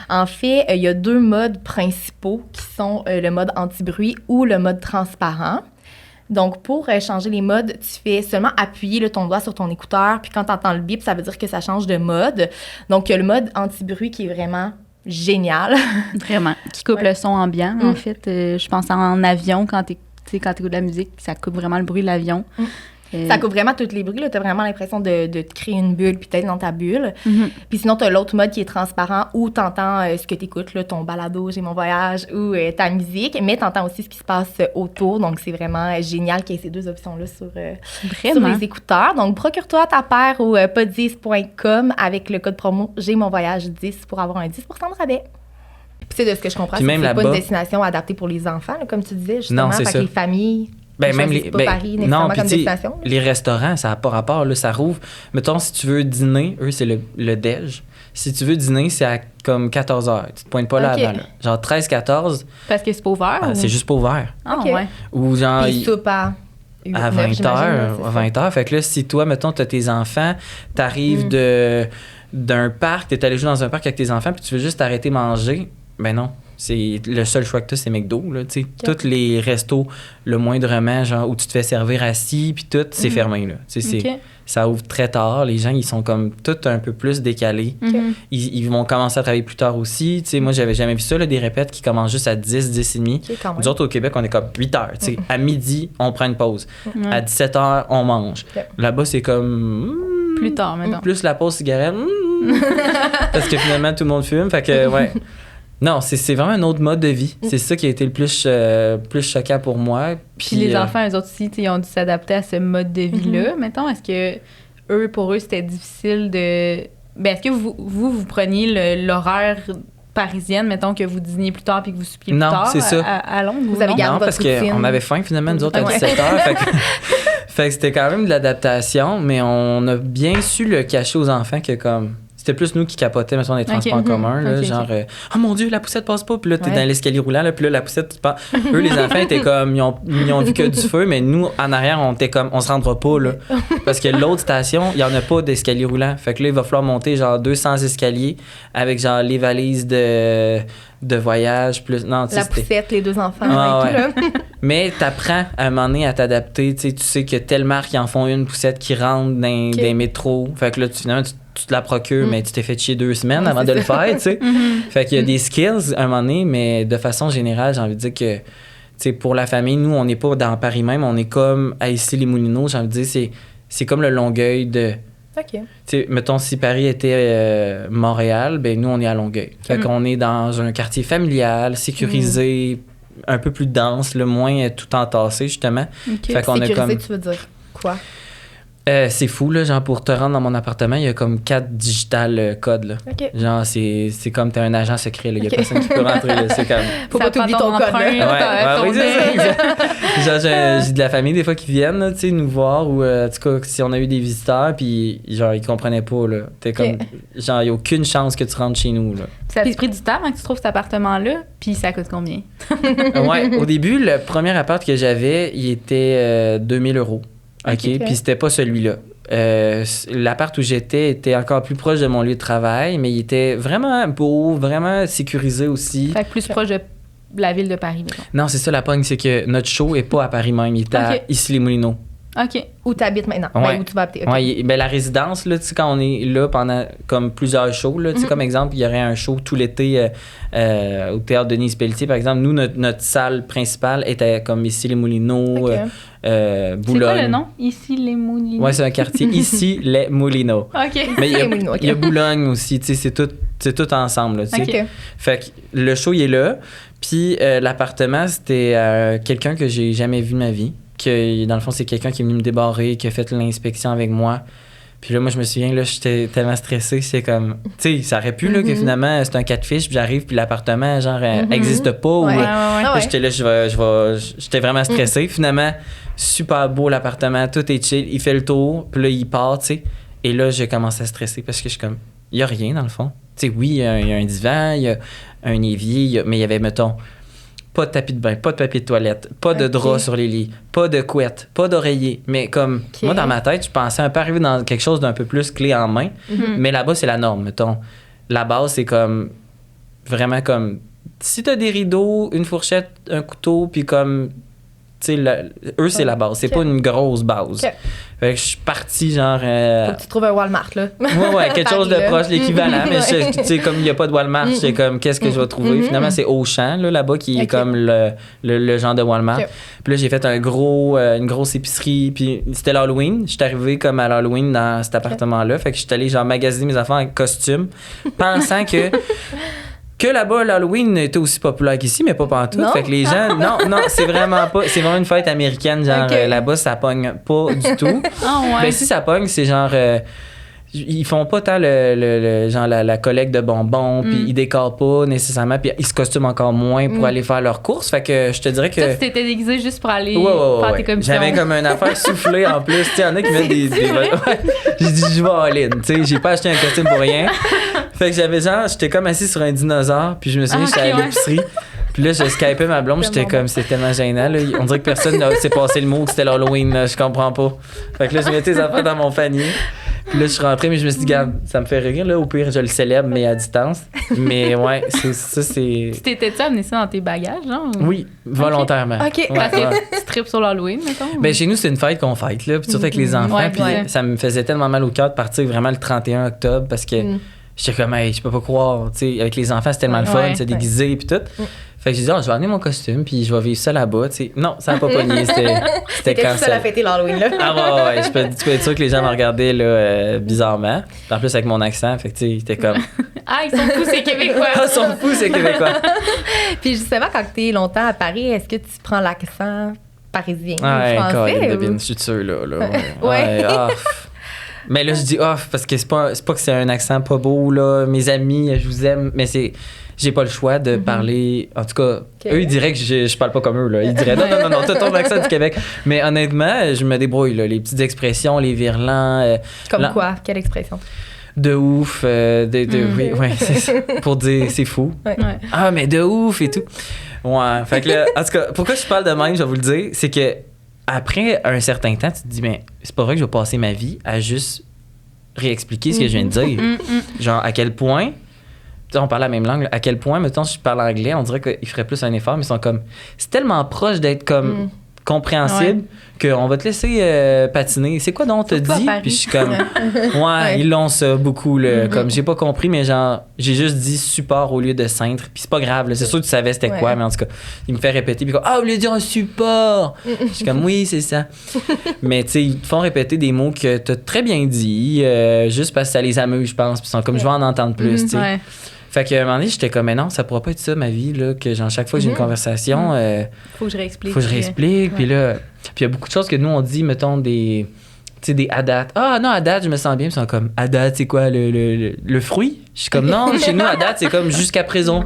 En fait, il y a 2 modes principaux qui sont le mode anti-bruit ou le mode transparent. Donc, pour changer les modes, tu fais seulement appuyer ton doigt sur ton écouteur, puis quand tu entends le bip, ça veut dire que ça change de mode. Donc, il y a le mode anti-bruit qui est vraiment génial. Vraiment. Qui coupe le son ambiant, en fait. Je pense en avion, quand tu écoutes de la musique, ça coupe vraiment le bruit de l'avion. Ça coupe vraiment tous les bruits. Tu as vraiment l'impression de te créer une bulle puis d'être dans ta bulle. Puis sinon, tu as l'autre mode qui est transparent où tu entends ce que tu écoutes, ton balado, J'ai mon voyage ou ta musique, mais tu entends aussi ce qui se passe autour. Donc, c'est vraiment génial qu'il y ait ces 2 options-là sur les écouteurs. Donc, procure-toi ta paire au podsies.com avec le code promo J'ai mon voyage 10 pour avoir un 10% de rabais. Puis c'est de ce que je comprends, c'est pas une destination adaptée pour les enfants, là, comme tu disais, justement, avec les familles. Ben, même Paris nécessairement comme destination. Les restaurants, ça n'a pas rapport, là, ça rouvre. Mettons, si tu veux dîner, eux, c'est le déj. Si tu veux dîner, c'est à comme 14h. Tu te pointes pas là avant. Là. Genre 13-14. Parce que c'est pas ouvert? C'est juste pas ouvert. Ah, ouais. Ou genre... Puis soupe à 20h. Fait que là, si toi, mettons, t'as tes enfants, t'arrives d'un parc, t'es allé jouer dans un parc avec tes enfants, puis tu veux juste t'arrêter manger, ben non. C'est le seul choix que tu as, c'est McDo, là, tu sais. Tous les restos, le moindrement, genre, où tu te fais servir assis, puis tout, c'est fermé, là. Tu sais, ça ouvre très tard. Les gens, ils sont comme tous un peu plus décalés. Ils vont commencer à travailler plus tard aussi. Tu sais, moi, j'avais jamais vu ça, là, des répètes qui commencent juste à 10, 10 et demi. Nous autres, au Québec, on est comme 8 heures, tu sais. À midi, on prend une pause. À 17 heures, on mange. Là-bas, c'est comme... plus tard, maintenant. Plus la pause cigarette. Parce que finalement, tout le monde fume. Fait que, ouais... Non, c'est vraiment un autre mode de vie. C'est ça qui a été le plus choquant pour moi. Puis les enfants, eux autres aussi, ils ont dû s'adapter à ce mode de vie-là. Mettons, est-ce que pour eux, c'était difficile de... Ben, est-ce que vous preniez l'horaire parisienne, mettons que vous dîniez plus tard puis que vous soupiez plus tard c'est ça. À Londres? Vous avez gardé votre routine? Parce qu'on avait faim, finalement, nous autres, à 17h. Fait que c'était quand même de l'adaptation, mais on a bien su le cacher aux enfants que comme... C'était plus nous qui capotaient, mettons, les transports en commun, là, genre, oh mon Dieu, la poussette passe pas, puis là, t'es dans l'escalier roulant, là, puis là, la poussette, tu pars. Eux, les enfants étaient comme, ils ont vu que du feu, mais nous, en arrière, on était comme, on se rendra pas, là. Parce que l'autre station, il y en a pas d'escalier roulant. Fait que là, il va falloir monter, genre, 200 escaliers avec, genre, les valises de voyage, plus. Non, la poussette, les 2 enfants, et tout, là. Mais t'apprends à un moment donné à t'adapter, tu sais que telle marque, ils en font une poussette qui rentre dans des métros. Fait que là, finalement, tu te la procures, mais tu t'es fait chier 2 semaines avant de le faire, tu sais. Fait qu'il y a des skills à un moment donné, mais de façon générale, j'ai envie de dire que, tu sais, pour la famille, nous, on n'est pas dans Paris même, on est comme à Issy-les-Moulineaux, j'ai envie de dire, c'est comme le Longueuil de... Tu sais, mettons, si Paris était Montréal, ben nous, on est à Longueuil. Fait qu'on est dans un quartier familial, sécurisé, un peu plus dense, le moins tout entassé, justement. Fait qu'on sécurisé, a comme... tu veux dire quoi? C'est fou, là, genre, pour te rendre dans mon appartement, il y a comme 4 digital codes, là. Genre, c'est comme t'es un agent secret, là. Il y a personne qui peut rentrer, là. C'est comme... Faut pas t'oublier ton code, là. Genre, j'ai de la famille, des fois, qui viennent, là, tu sais, nous voir, ou, en tout cas, si on a eu des visiteurs, puis, genre, ils comprenaient pas, là. T'es comme... Genre, il y a aucune chance que tu rentres chez nous, là. Ça a pris du temps avant que tu trouves cet appartement-là, puis ça coûte combien? Au début, le premier appart que j'avais, il était 2000 €. OK, puis c'était pas celui-là. L'appart où j'étais était encore plus proche de mon lieu de travail, mais il était vraiment beau, vraiment sécurisé aussi. Fait que plus proche de la ville de Paris, mettons. Non, c'est ça la pogne, c'est que notre show est pas à Paris même, il est à Issy-les-Moulineaux. OK. Où tu habites maintenant? Ben, où tu vas habiter? Ouais, ben, la résidence, là, tu sais, quand on est là pendant comme plusieurs shows, là, tu sais, comme exemple, il y aurait un show tout l'été au Théâtre Denise-Pelletier, par exemple. Nous, notre salle principale était comme Issy-les-Moulineaux, Boulogne. C'est quoi le nom? Issy-les-Moulineaux? Ouais, c'est un quartier, Issy-les-Moulineaux. OK. Mais il y a Boulogne aussi, tu sais, c'est tout ensemble, là, tu sais. Fait que le show, il est là. Puis l'appartement, c'était quelqu'un que j'ai jamais vu de ma vie. Que, dans le fond, c'est quelqu'un qui est venu me débarrer, qui a fait l'inspection avec moi. Puis là, moi, je me souviens, là, j'étais tellement stressée. C'est comme, tu sais, ça aurait pu, là, que finalement, c'est un catfish, puis j'arrive, puis l'appartement, genre, existe pas. Ouais. Ou, Ah ouais. j'étais là, j'étais vraiment stressée. Finalement, super beau l'appartement, tout est chill. Il fait le tour, puis là, il part, tu sais. Et là, j'ai commencé à stresser parce que je suis comme, il y a rien, dans le fond. Tu sais, oui, il y a un divan, il y a un évier, mais il y avait, mettons, pas de tapis de bain, pas de papier de toilette, pas de drap sur les lits, pas de couette, pas d'oreiller. Mais comme, moi, dans ma tête, je pensais un peu arriver dans quelque chose d'un peu plus clé en main. Mais là-bas, c'est la norme, mettons. La base, c'est comme, vraiment comme, si t'as des rideaux, une fourchette, un couteau, puis comme, tu sais, eux, c'est la base. C'est pas une grosse base. Fait que je suis parti, genre... Faut que tu trouves un Walmart, là. Ouais, quelque chose de Paris, là. proche, l'équivalent. Mais tu sais, comme il n'y a pas de Walmart, c'est comme, qu'est-ce que je vais trouver? Finalement, c'est Auchan, là-bas, qui est comme le genre de Walmart. Puis là, j'ai fait une grosse épicerie. Puis c'était l'Halloween. J'étais arrivé comme à l'Halloween dans cet appartement-là. Fait que j'étais allé, genre, magasiner mes affaires en costume, pensant que là-bas, l'Halloween était aussi populaire qu'ici, mais pas pantoute. Non? Fait que les gens... Non, c'est vraiment pas... C'est vraiment une fête américaine, genre, là-bas, ça pogne pas du tout. Ben, si ça pogne, c'est genre... ils font pas tant genre la collecte de bonbons, puis ils décorent pas nécessairement, puis ils se costument encore moins pour aller faire leurs courses. Fait que je te dirais que... Toi, tu t'étais déguisé juste pour aller Ouais. faire tes commissions. J'avais comme une affaire soufflée en plus. Tu sais, il y en a qui mettent des ouais. J'ai dit, je vais all-in. Tu sais, j'ai pas acheté un costume pour rien. Fait que j'étais comme assis sur un dinosaure, puis je me suis dit, j'étais à l'épicerie. Puis là, je skypais ma blonde, j'étais comme, c'est tellement gênant. Là. On dirait que personne s'est passé le mot que c'était l'Halloween. Là. Je comprends pas. Fait que là, je mettais les affaires dans mon panier. Puis là, je suis rentré, mais je me suis dit, regarde, ça me fait rire. Là. Au pire, je le célèbre, mais à distance. Mais ouais, c'est. Tu t'étais-tu amené ça dans tes bagages, genre? Oui, volontairement. OK. Parce que tu tripes sur l'Halloween, mettons? Ben, chez nous, c'est une fête qu'on fête, là. Puis surtout avec les enfants. Ouais, puis ça me faisait tellement mal au cœur de partir vraiment le 31 octobre parce que j'étais comme, hey, je peux pas croire. Tu sais, avec les enfants, c'est tellement le fun, c'est déguisé, puis tout. Fait que j'ai dit, je vais amener mon costume, puis je vais vivre ça là-bas. Tu sais. Non, ça n'a pas pogné. C'était quand cancel. ça a fêté l'Halloween, là. Ah ouais. Tu peux être sûr que les gens me regardaient là, bizarrement. En plus, avec mon accent, fait que tu sais, c'était comme. Ah, ils sont fous, ces Québécois! Ah, ils sont fous, ces Québécois! Puis justement, quand tu es longtemps à Paris, est-ce que tu prends l'accent parisien ou Ouais, français? devine, je suis sûr, là. Ouais. Mais là, je dis off parce que c'est pas que c'est un accent pas beau, là. Mes amis, je vous aime, mais j'ai pas le choix de parler. En tout cas, eux, ils diraient que je parle pas comme eux, là. Ils diraient non, t'as ton accent du Québec. Mais honnêtement, je me débrouille, là. Les petites expressions, les virelents. Comme quoi? Quelle expression? De ouf, oui, c'est ça. Pour dire c'est fou. Ouais. Ah, mais de ouf et tout. Ouais. Fait que là, en tout cas, pourquoi je parle de même, je vais vous le dire, c'est que après un certain temps, tu te dis, mais c'est pas vrai que je vais passer ma vie à juste réexpliquer ce que je viens de dire. Genre, à quel point, tu sais, on parle la même langue, là, à quel point, mettons, si je parle anglais, on dirait qu'ils feraient plus un effort, mais ils sont comme, c'est tellement proche d'être comme compréhensible qu'on va te laisser patiner. C'est quoi donc t'as dit? Puis je suis comme, ils l'ont ça beaucoup, là. Comme, j'ai pas compris, mais genre, j'ai juste dit support au lieu de cintre. Puis c'est pas grave, là. C'est sûr que tu savais c'était quoi, mais en tout cas, il me fait répéter. Puis vous voulez dire un support? Je suis comme, oui, c'est ça. Mais tu sais, ils te font répéter des mots que t'as très bien dit, juste parce que ça les amuse, je pense. Puis ils sont comme, je vais en entendre plus, tu sais. Fait qu'à un moment donné, j'étais comme, mais non, ça pourra pas être ça, ma vie, là, que genre, chaque fois que j'ai une conversation, faut que je réexplique. Puis là, puis il y a beaucoup de choses que nous, on dit, mettons, des à date. Ah non, à date, je me sens bien. Puis ils sont comme, à date, c'est quoi, le fruit? Je suis comme, non, chez nous, à date, c'est comme jusqu'à présent.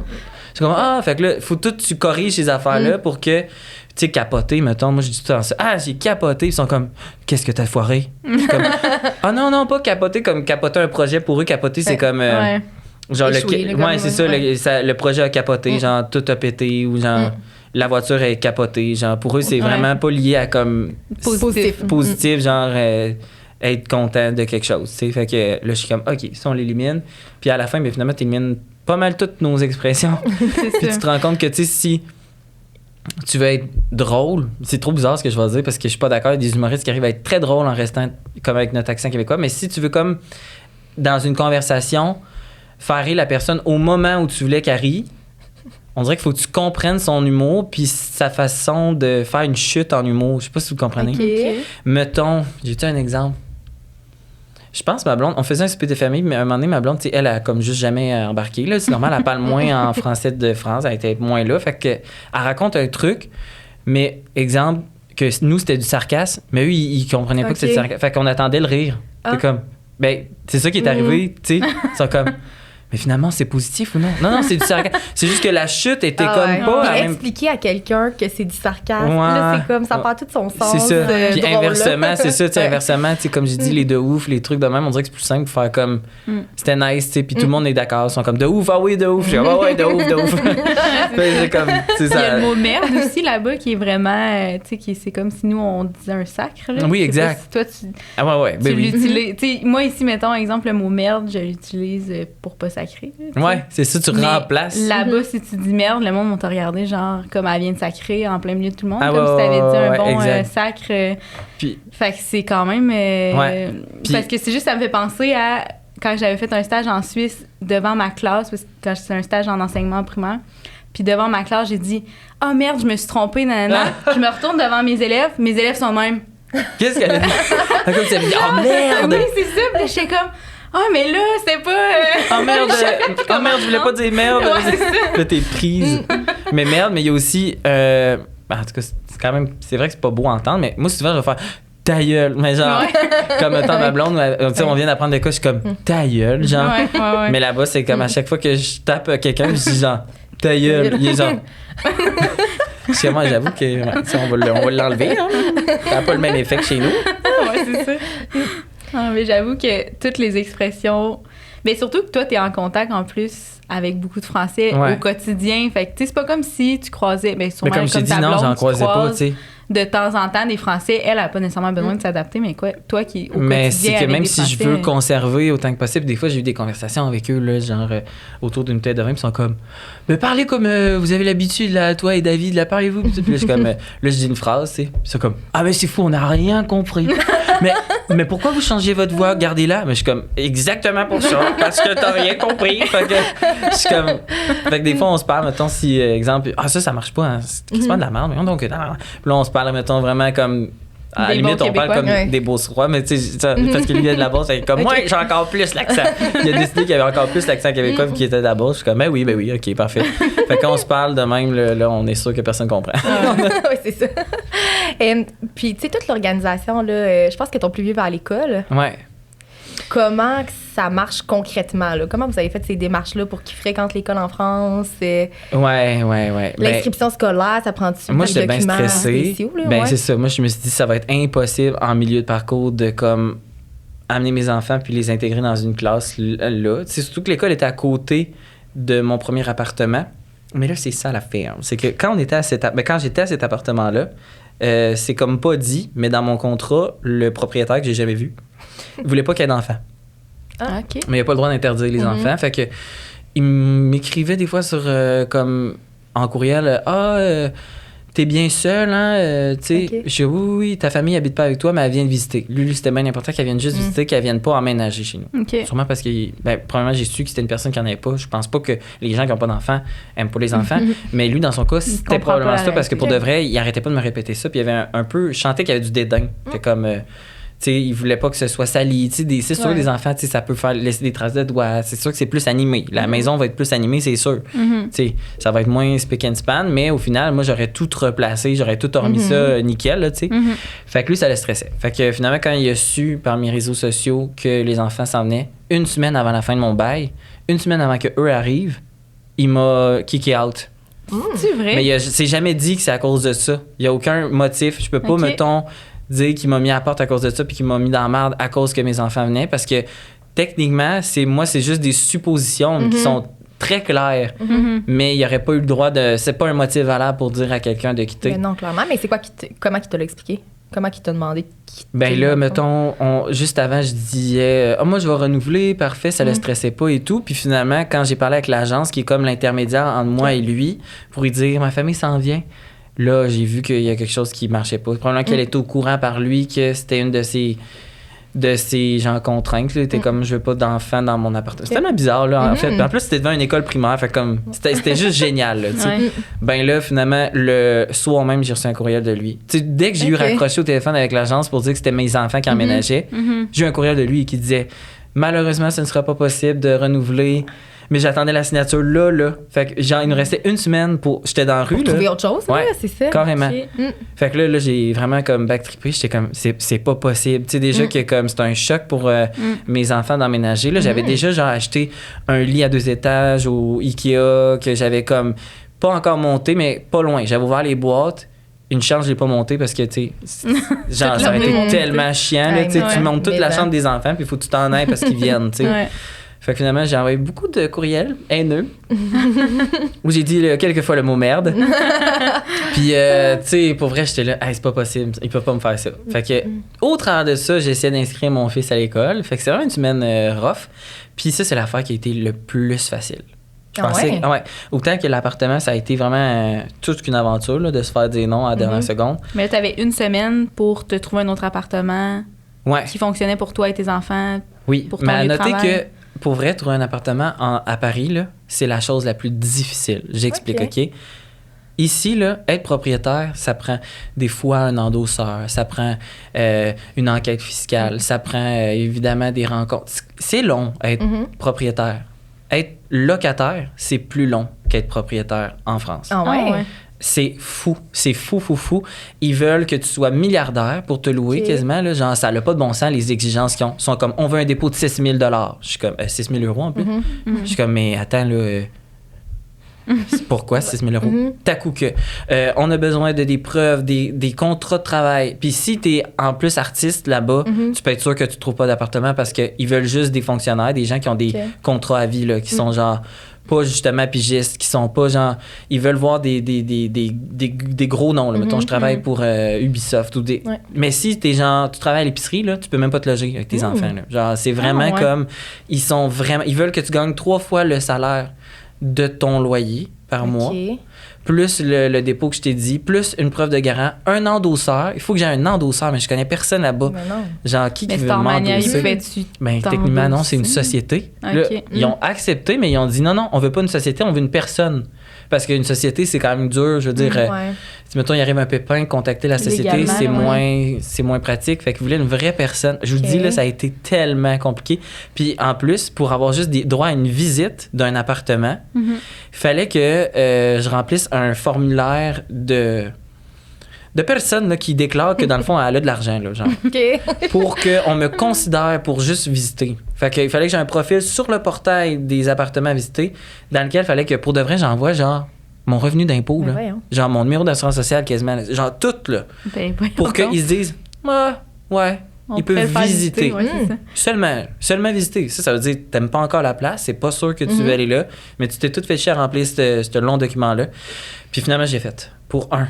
C'est comme, fait que là, faut tout, tu corriges ces affaires-là pour que, tu sais, capoter, mettons. Moi, je dis tout le temps ça. Ah, j'ai capoté. Ils sont comme, qu'est-ce que t'as foiré? Comme, non, pas capoter comme capoter un projet. Pour eux, capoter, c'est comme. Genre, c'est ça, le projet a capoté, genre, tout a pété, ou genre, la voiture est capotée. Genre, pour eux, c'est vraiment pas lié à comme. Positif, genre, être content de quelque chose, tu sais. Fait que là, je suis comme, OK, ça, on l'élimine. Puis à la fin, mais finalement, t'élimines pas mal toutes nos expressions. Puis tu te rends compte que, tu sais, si tu veux être drôle, c'est trop bizarre ce que je vais dire parce que je suis pas d'accord. Il y a des humoristes qui arrivent à être très drôles en restant comme avec notre accent québécois. Mais si tu veux, comme, dans une conversation, faire rire la personne au moment où tu voulais qu'elle rie, on dirait qu'il faut que tu comprennes son humour puis sa façon de faire une chute en humour. Je sais pas si vous comprenez. Okay. Mettons, j'ai-tu un exemple? Je pense ma blonde, on faisait un souper de famille, mais à un moment donné, ma blonde, elle a comme juste jamais embarqué. Là. C'est normal, elle parle moins en français de France, elle était moins là. Fait que elle raconte un truc, mais exemple, que nous, c'était du sarcasme, mais eux, ils comprenaient pas que c'était du sarcasme. Fait qu'on attendait le rire. C'est comme, Ben, c'est ça qui est arrivé, tu sais. Ils sont comme, mais finalement, c'est positif ou non? Non, c'est du sarcasme. C'est juste que la chute était comme pas... Puis à même... expliquer à quelqu'un que c'est du sarcasme, Ouais. là, c'est comme, ça perd tout son sens. C'est ça. Puis drôle, inversement, là. c'est ça, tu sais, inversement, tu sais, comme j'ai dit, les de ouf, les trucs de même, on dirait que c'est plus simple de faire comme, c'était nice, tu sais, puis tout le monde est d'accord, ils sont comme de ouf, ah oui, de ouf. Je dis, ah ouais, de ouf, de ouf. C'est comme, c'est Il y a ça. le mot merde aussi là-bas qui est vraiment, tu sais, c'est comme si nous on disait un sacre. Là. Oui, Je sais pas exact. si toi tu Ah ouais, ben oui. l'utilises. Tu sais, moi ici, mettons exemple le mot merde, je l'utilise pour pas sacrer. là, tu sais. Ouais, c'est ça, tu Mais remplaces. Là-bas, si tu dis merde, le monde va te regarder genre comme elle vient de sacrer en plein milieu de tout le monde, Ah comme si t'avais dit un ouais, bon exact. sacre. Puis, Fait que c'est quand même. Ouais. Puis- Parce que c'est juste, ça me fait penser à quand j'avais fait un stage en Suisse devant ma classe, parce que quand c'est un stage en enseignement primaire. Puis devant ma classe, j'ai dit ah merde, je me suis trompée, nanana. Je me retourne devant mes élèves sont de même. qu'est-ce qu'elle a dit? Comme tu avais dit, oh merde! Oui, c'est ça. Puis j'étais comme ah, mais là, c'était pas. Oh merde, je voulais pas dire merde. Ouais, c'est ça. Là, t'es prise. Mais merde, mais il y a aussi. En tout cas, c'est quand même. C'est vrai que c'est pas beau à entendre, mais moi, souvent, je vais faire ta gueule. Mais genre, comme temps ma blonde, tu sais, on vient d'apprendre de quoi, je suis comme ta gueule, genre. Ouais. Mais là-bas, c'est comme à chaque fois que je tape quelqu'un, je dis genre ta gueule. Il est genre. Chez moi, j'avoue que ouais, on va l'enlever. Hein. Ça n'a pas le même effet que chez nous. Ouais, c'est ça. Ah, mais j'avoue que toutes les expressions. Mais surtout que toi, t'es en contact en plus avec beaucoup de Français Ouais. au quotidien. Fait que, tu sais, c'est pas comme si tu croisais. Mais Mais sûrement, comme je t'ai dit, ta non, blonde, j'en tu croisais pas, croises tu sais. de temps en temps des Français. Elle a pas nécessairement besoin de s'adapter, mais quoi, toi qui au Mais quotidien c'est que avec même des si je Français, veux conserver autant que possible, des fois j'ai eu des conversations avec eux, là, genre autour d'une tête de vin, puis ils sont comme mais parlez comme vous avez l'habitude, là, toi et David, là, parlez-vous. Puis là, je suis comme là, je dis une phrase, tu sais. Puis ils sont comme ah, mais c'est fou, on n'a rien compris. mais pourquoi vous changez votre voix, gardez-la. Mais je suis comme exactement pour ça, parce que t'as rien compris. Fait que je suis comme. Fait que des fois on se parle, mettons, si, exemple, ah, ça marche pas, hein, c'est pas de la merde, mais donc, puis là on se parle, mettons, vraiment comme. À la Des limite, bons on parle comme Québécois, ouais. des Beaucerois, mais tu sais, parce qu'il vient de la Beauce, c'est comme, moi, j'ai encore plus l'accent. Il a décidé qu'il y avait encore plus l'accent québécois vu qu'il était de la Beauce. Je suis comme, ben oui, ok, parfait. Fait que quand on se parle de même, là, on est sûr que personne comprend. Oui, c'est ça. Puis, tu sais, toute l'organisation, là, je pense que ton plus vieux va à l'école. Ouais. Comment que ça marche concrètement? Là? Comment vous avez fait ces démarches-là pour qu'il fréquente l'école en France? Ouais. Ben, L'inscription scolaire, ça prend-tu moi, des j'étais bien documents stressé. spéciaux? Là, Ben, ouais? c'est ça. Moi, je me suis dit, ça va être impossible en milieu de parcours de comme amener mes enfants puis les intégrer dans une classe là. C'est surtout que l'école était à côté de mon premier appartement. Mais là, c'est ça l'affaire. C'est que quand j'étais à cet appartement-là, c'est comme pas dit, mais dans mon contrat, le propriétaire que j'ai jamais vu, il voulait pas qu'il y ait d'enfants. Ah, OK. Mais il n'y a pas le droit d'interdire les enfants. Fait que il m'écrivait des fois sur comme en courriel t'es bien seul, hein? Tu sais, Ok. je dis oui, ta famille habite pas avec toi, mais elle vient de visiter. Lui, c'était bien important qu'elle vienne juste visiter, qu'elle vienne pas emménager chez nous. OK. Sûrement parce que, premièrement, j'ai su que c'était une personne qui en avait pas. Je pense pas que les gens qui n'ont pas d'enfants aiment pas les enfants. Mais lui, dans son cas, c'était comprend probablement pas la ça parce que pour de réalité. vrai, il arrêtait pas de me répéter ça. Puis il y avait un peu, je sentais qu'il y avait du dédain. C'était comme. Tu sais, il voulait pas que ce soit sali. Tu sais, c'est sûr, Ouais. des enfants, tu sais, ça peut laisser des traces de doigts. C'est sûr que c'est plus animé. La maison va être plus animée, c'est sûr. Tu sais, ça va être moins spick and span, mais au final, moi, j'aurais tout replacé, j'aurais tout remis ça nickel, là, tu sais. Fait que lui, ça le stressait. Fait que finalement, quand il a su par mes réseaux sociaux que les enfants s'en venaient, une semaine avant la fin de mon bail, une semaine avant que eux arrivent, il m'a kické out. C'est vrai? Mais c'est jamais dit que c'est à cause de ça. Il y a aucun motif. Je peux pas, Ok. mettons, dire qu'il m'a mis à la porte à cause de ça puis qu'il m'a mis dans la merde à cause que mes enfants venaient parce que techniquement, c'est juste des suppositions qui sont très claires. Mais il n'y aurait pas eu le droit de... C'est pas un motif valable pour dire à quelqu'un de quitter. Ben non, clairement. Mais c'est quoi comment il te l'a expliqué? Comment il t'a demandé de quitter? Ben là, mettons, juste avant, je disais moi, je vais renouveler, parfait, ça le stressait pas et tout. Puis finalement, quand j'ai parlé avec l'agence, qui est comme l'intermédiaire entre moi et lui, pour lui dire ma famille s'en vient, là, j'ai vu qu'il y a quelque chose qui marchait pas. Probablement qu'elle était au courant par lui que c'était une de ces gens contraintes. Là. T'es comme, je veux pas d'enfants dans mon appartement. C'est tellement bizarre, là, en fait. Puis en plus, c'était devant une école primaire. Fait comme, c'était juste génial, là, tu sais. Ouais. Ben là, finalement, le soir même, j'ai reçu un courriel de lui. Tu sais, dès que j'ai eu raccroché au téléphone avec l'agence pour dire que c'était mes enfants qui emménageaient, j'ai eu un courriel de lui qui disait malheureusement, ce ne sera pas possible de renouveler. Mais j'attendais la signature là. Fait que genre, il nous restait une semaine j'étais dans la rue, Pour là. trouver autre chose, Ouais, là, c'est ça. Carrément. Ok. Fait que là, j'ai vraiment comme backtrippé. J'étais comme, c'est pas possible. Tu sais, déjà que comme c'est un choc pour mes enfants d'emménager. Là, j'avais déjà genre acheté un lit à 2 étages au Ikea que j'avais comme pas encore monté, mais pas loin. J'avais ouvert les boîtes. Une chance, je l'ai pas monté parce que, tu sais, genre, ça aurait été monté. tellement chiant. Là, tu sais, Ouais, tu montes toute mais la ça. chambre des enfants, puis il faut que tu t'en ailles parce qu'ils viennent, tu sais. Ouais. Fait que finalement, j'ai envoyé beaucoup de courriels haineux où j'ai dit quelques fois le mot merde. Puis, tu sais, pour vrai, j'étais là, hey, c'est pas possible, ils peuvent pas me faire ça. Fait que, au travers de ça, j'ai essayé d'inscrire mon fils à l'école. Fait que c'est vraiment une semaine rough. Puis ça, c'est l'affaire qui a été le plus facile. Je pensais, ouais. Autant que l'appartement, ça a été vraiment toute qu'une aventure là, de se faire dire non à la dernière seconde. Mais là, tu avais une semaine pour te trouver un autre appartement Ouais. qui fonctionnait pour toi et tes enfants. Oui, pour ton mais à lieu de noter travail. que pour vrai, trouver un appartement à Paris, là, c'est la chose la plus difficile. J'explique, OK? Ici, là, être propriétaire, ça prend des fois un endosseur, ça prend une enquête fiscale, ça prend évidemment des rencontres. C'est long être propriétaire. Être locataire, c'est plus long qu'être propriétaire en France. Ah ouais? C'est fou. C'est fou. Ils veulent que tu sois milliardaire pour te louer quasiment. Là, genre, ça n'a pas de bon sens, les exigences qu'ils ont. Ils sont comme, on veut un dépôt de 6 000 $. Je suis comme, 6 000 € en plus. Je suis comme, mais attends, là... Pourquoi 6 000 €? T'as coup que. On a besoin de des preuves, des contrats de travail. Puis si t'es en plus artiste là-bas, tu peux être sûr que tu trouves pas d'appartement parce qu'ils veulent juste des fonctionnaires, des gens qui ont des contrats à vie, là, qui sont genre pas justement pigistes, qui sont pas genre. Ils veulent voir des gros noms. Là. Mettons, je travaille pour Ubisoft ou des. Ouais. Mais si t'es genre. Tu travailles à l'épicerie, là, tu peux même pas te loger avec tes enfants. Là. Genre, c'est vraiment comme. Ils sont vraiment. Ils veulent que tu gagnes 3 fois le salaire de ton loyer par mois, plus le dépôt que je t'ai dit, plus une preuve de garant, un endosseur. Il faut que j'ai un endosseur, mais je connais personne là-bas. Mais non. Genre, qui Mais veut Starmania, il m'endosser? pouvait-tu Ben, techniquement, non, c'est une société. Ok. Là, ils ont accepté, mais ils ont dit non, on veut pas une société, on veut une personne. Parce qu'une société, c'est quand même dur. Je veux dire, si mettons, il arrive un pépin, contacter la société, Légalement, c'est moins pratique. Fait qu'ils voulaient une vraie personne. Je vous dis, là, ça a été tellement compliqué. Puis en plus, pour avoir juste des droits à une visite d'un appartement, il fallait que je remplisse un formulaire de personnes là, qui déclarent que dans le fond, elle a de l'argent, là, genre. Pour qu'on me considère pour juste visiter. Fait qu'il fallait que j'ai un profil sur le portail des appartements à visiter, dans lequel il fallait que pour de vrai, j'envoie genre mon revenu d'impôt, là. Genre mon numéro d'assurance sociale quasiment, là. Genre tout, là. Ben, pour qu'ils se disent, ouais, ils peuvent visiter. Seulement visiter. Ça veut dire que t'aimes pas encore la place, c'est pas sûr que tu veux aller là, mais tu t'es tout fait chier à remplir ce long document-là. Puis finalement, j'ai fait pour un.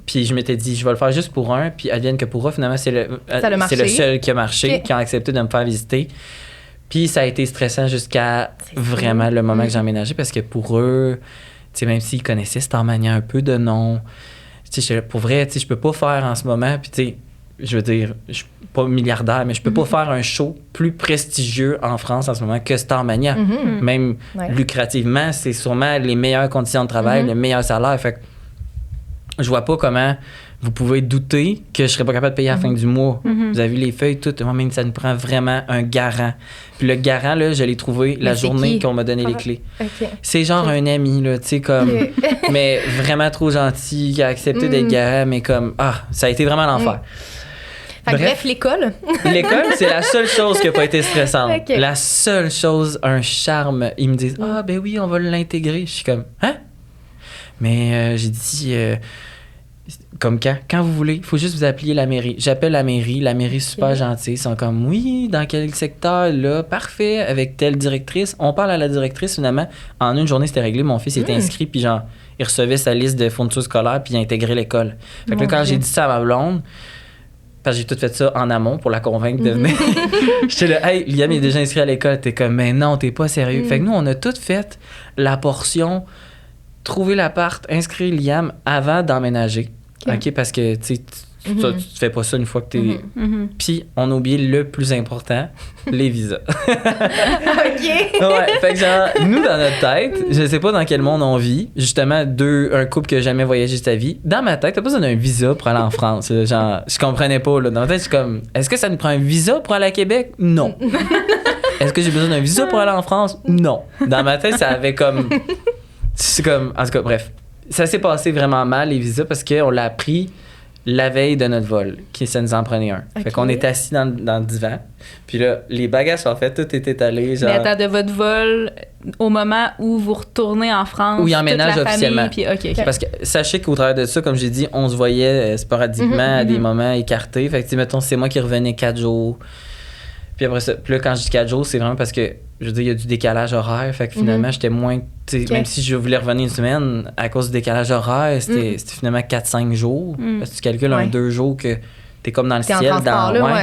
Puis je m'étais dit, je vais le faire juste pour un, puis advienne que pourra. Finalement, c'est le seul qui a marché, qui a accepté de me faire visiter. Puis ça a été stressant jusqu'à vraiment le moment que j'ai emménagé, parce que pour eux, tu sais, même s'ils connaissaient Starmania un peu de nom, tu sais, pour vrai, tu sais, je peux pas faire en ce moment, puis tu sais, je veux dire, je suis pas milliardaire, mais je peux pas faire un show plus prestigieux en France en ce moment que Starmania. Même lucrativement, c'est sûrement les meilleures conditions de travail, le meilleur salaire. Fait que je vois pas comment vous pouvez douter que je serais pas capable de payer à la fin du mois. Vous avez vu les feuilles, tout. Moi, même ça nous prend vraiment un garant. Puis le garant, là, je l'ai trouvé la journée qu'on m'a donné les clés. C'est genre un ami, là, tu sais, comme... mais vraiment trop gentil, qui a accepté d'être garant, mais comme... ça a été vraiment l'enfer. Bref, l'école. L'école, c'est la seule chose qui n'a pas été stressante. La seule chose, un charme. Ils me disent, ben oui, on va l'intégrer. Je suis comme, hein? Mais j'ai dit, comme quand vous voulez, il faut juste vous appeler la mairie. J'appelle la mairie est super gentille. Ils sont comme, oui, dans quel secteur, là? Parfait, avec telle directrice. On parle à la directrice, finalement. En une journée, c'était réglé. Mon fils était inscrit, puis genre, il recevait sa liste de fournitures scolaires, puis il intégrait l'école. Fait que là, quand j'ai dit ça à ma blonde, parce que j'ai tout fait ça en amont pour la convaincre de venir. J'étais là, hey, Liam est déjà inscrit à l'école. T'es comme, mais non, t'es pas sérieux. Fait que nous, on a tout fait la portion trouver l'appart, inscrire Liam avant d'emménager. OK, parce que, tu sais, tu fais pas ça une fois que t'es... Puis, on a oublié le plus important, les visas. Ouais, fait que genre, nous, dans notre tête, je sais pas dans quel monde on vit, justement, un couple qui a jamais voyagé de sa vie, dans ma tête, t'as pas besoin d'un visa pour aller en France. Là, genre, je comprenais pas, là. Dans ma tête, je suis comme, est-ce que ça nous prend un visa pour aller à Québec? Non. Est-ce que j'ai besoin d'un visa pour aller en France? Non. Dans ma tête, ça avait comme... C'est comme... En tout cas, bref. Ça s'est passé vraiment mal, les visas, parce qu'on l'a appris la veille de notre vol, ça nous en prenait un. Okay. Fait qu'on était assis dans le divan. Puis là, les bagages sont faits, tout était allé. Genre... Mais attends, de votre vol, au moment où vous retournez en France, où il emménage toute la officiellement. Famille, puis, OK. Parce que sachez qu'au travers de ça, comme j'ai dit, on se voyait sporadiquement à des moments écartés. Fait que, mettons, c'est moi qui revenais 4 jours. Puis après ça, puis là, quand je dis 4 jours, c'est vraiment parce que, je veux dire, il y a du décalage horaire. Fait que finalement, j'étais moins. Okay. Même si je voulais revenir une semaine, à cause du décalage horaire, c'était finalement 4-5 jours. Parce que tu calcules un 2 jours que t'es comme dans le ciel.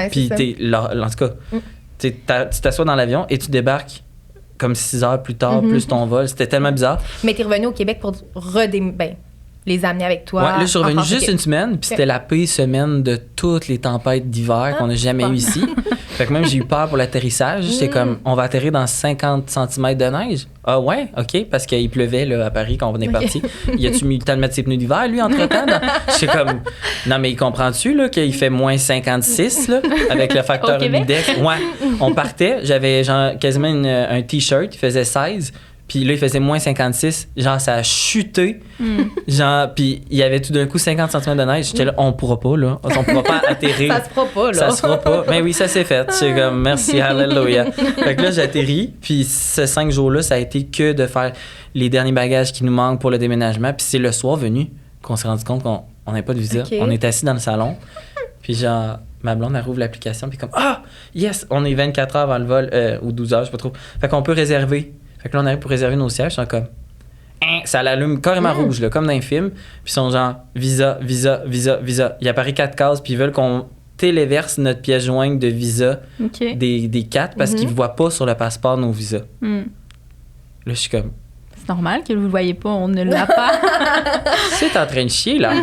Puis en tout cas, tu t'assois dans l'avion et tu débarques comme 6 heures plus tard, plus ton vol. C'était tellement bizarre. Mais t'es revenu au Québec pour les amener avec toi. Ouais, là, je suis revenu juste une semaine, puis c'était la pire semaine de toutes les tempêtes d'hiver qu'on n'a jamais eues ici. Fait que même, j'ai eu peur pour l'atterrissage. J'étais comme, on va atterrir dans 50 cm de neige. Ah ouais, OK, parce qu'il pleuvait là, à Paris quand on est parti. Y a-tu mis le temps de mettre ses pneus d'hiver, lui, entre-temps? J'étais comme, non, mais il comprend-tu là, qu'il fait moins 56 là, avec le facteur humidex? Ouais, on partait, j'avais genre quasiment un T-shirt, il faisait 16. Puis là, il faisait moins 56. Genre, ça a chuté. Genre, puis il y avait tout d'un coup 50 cm de neige. J'étais là, on pourra pas, là. On pourra pas atterrir. Ça se fera pas, là. Ça se fera pas. Mais oui, ça s'est fait. J'étais comme, merci, hallelujah. Fait que là, j'atterris. Puis ces 5 jours-là, ça a été que de faire les derniers bagages qui nous manquent pour le déménagement. Puis c'est le soir venu qu'on s'est rendu compte qu'on n'avait pas de visa. Okay. On est assis dans le salon. Puis genre, ma blonde, elle rouvre l'application. Puis comme, ah, yes, on est 24 heures avant le vol, ou 12 heures, je sais pas trop. Fait qu'on peut réserver. Fait que là, on arrive pour réserver nos sièges, ils sont comme... Ça l'allume carrément rouge, là, comme dans un film. Puis ils sont genre, visa, visa, visa, visa. Il apparaît 4 cases, puis ils veulent qu'on téléverse notre pièce jointe de visa des 4 parce qu'ils ne voient pas sur le passeport nos visas. Là, je suis comme... C'est normal que vous ne le voyez pas, on ne l'a pas. C'est en train de chier, là.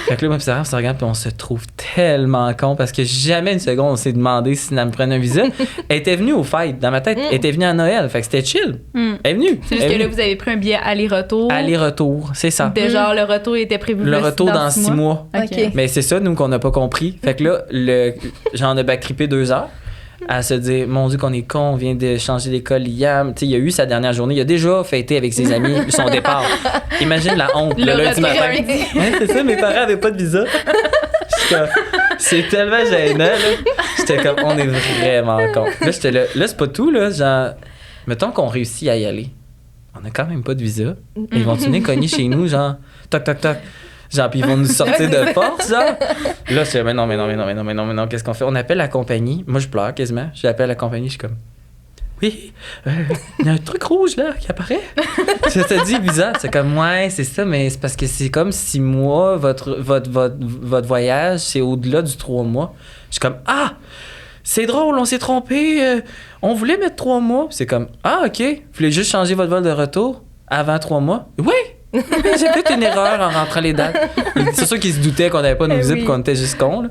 Fait que là, moi, puis Sarah, on se regarde, puis on se trouve tellement con parce que jamais une seconde, on s'est demandé si elle me prenait un visa. Elle était venue au fête, dans ma tête. Elle était venue à Noël, fait que c'était chill. Elle est venue. C'est juste que là, vous avez pris un billet aller-retour. Aller-retour, c'est ça. De genre, le retour était prévu le retour dans 6 mois. Okay. Mais c'est ça, nous, qu'on n'a pas compris. Fait que là, j'en ai backtrippé 2 heures. À se dire, mon Dieu, qu'on est con, on vient de changer d'école hier. Tu sais, il a eu sa dernière journée. Il a déjà fêté avec ses amis son départ. Imagine la honte, le lundi matin. Ouais, c'est ça, mes parents n'avaient pas de visa. C'est tellement gênant, là. J'étais comme, on est vraiment con. Là, j'étais là, c'est pas tout, là. Genre, mettons qu'on réussit à y aller. On a quand même pas de visa. Ils vont venir cogner chez nous, genre, toc, toc, toc. Genre, puis ils vont nous sortir de force, genre. Là, je dis, mais non, qu'est-ce qu'on fait? On appelle la compagnie. Moi, je pleure quasiment. J'appelle la compagnie, je suis comme, oui, il y a un truc rouge, là, qui apparaît. Ça te dit bizarre. C'est comme, ouais, c'est ça, mais c'est parce que c'est comme 6 mois, votre voyage, c'est au-delà du 3 mois. Je suis comme, ah, c'est drôle, on s'est trompé. On voulait mettre 3 mois. C'est comme, ah, OK. Vous voulez juste changer votre vol de retour avant 3 mois? Oui! J'ai fait une erreur en rentrant les dates. C'est sûr qu'ils se doutaient qu'on n'avait pas nos visas et qu'on était juste cons.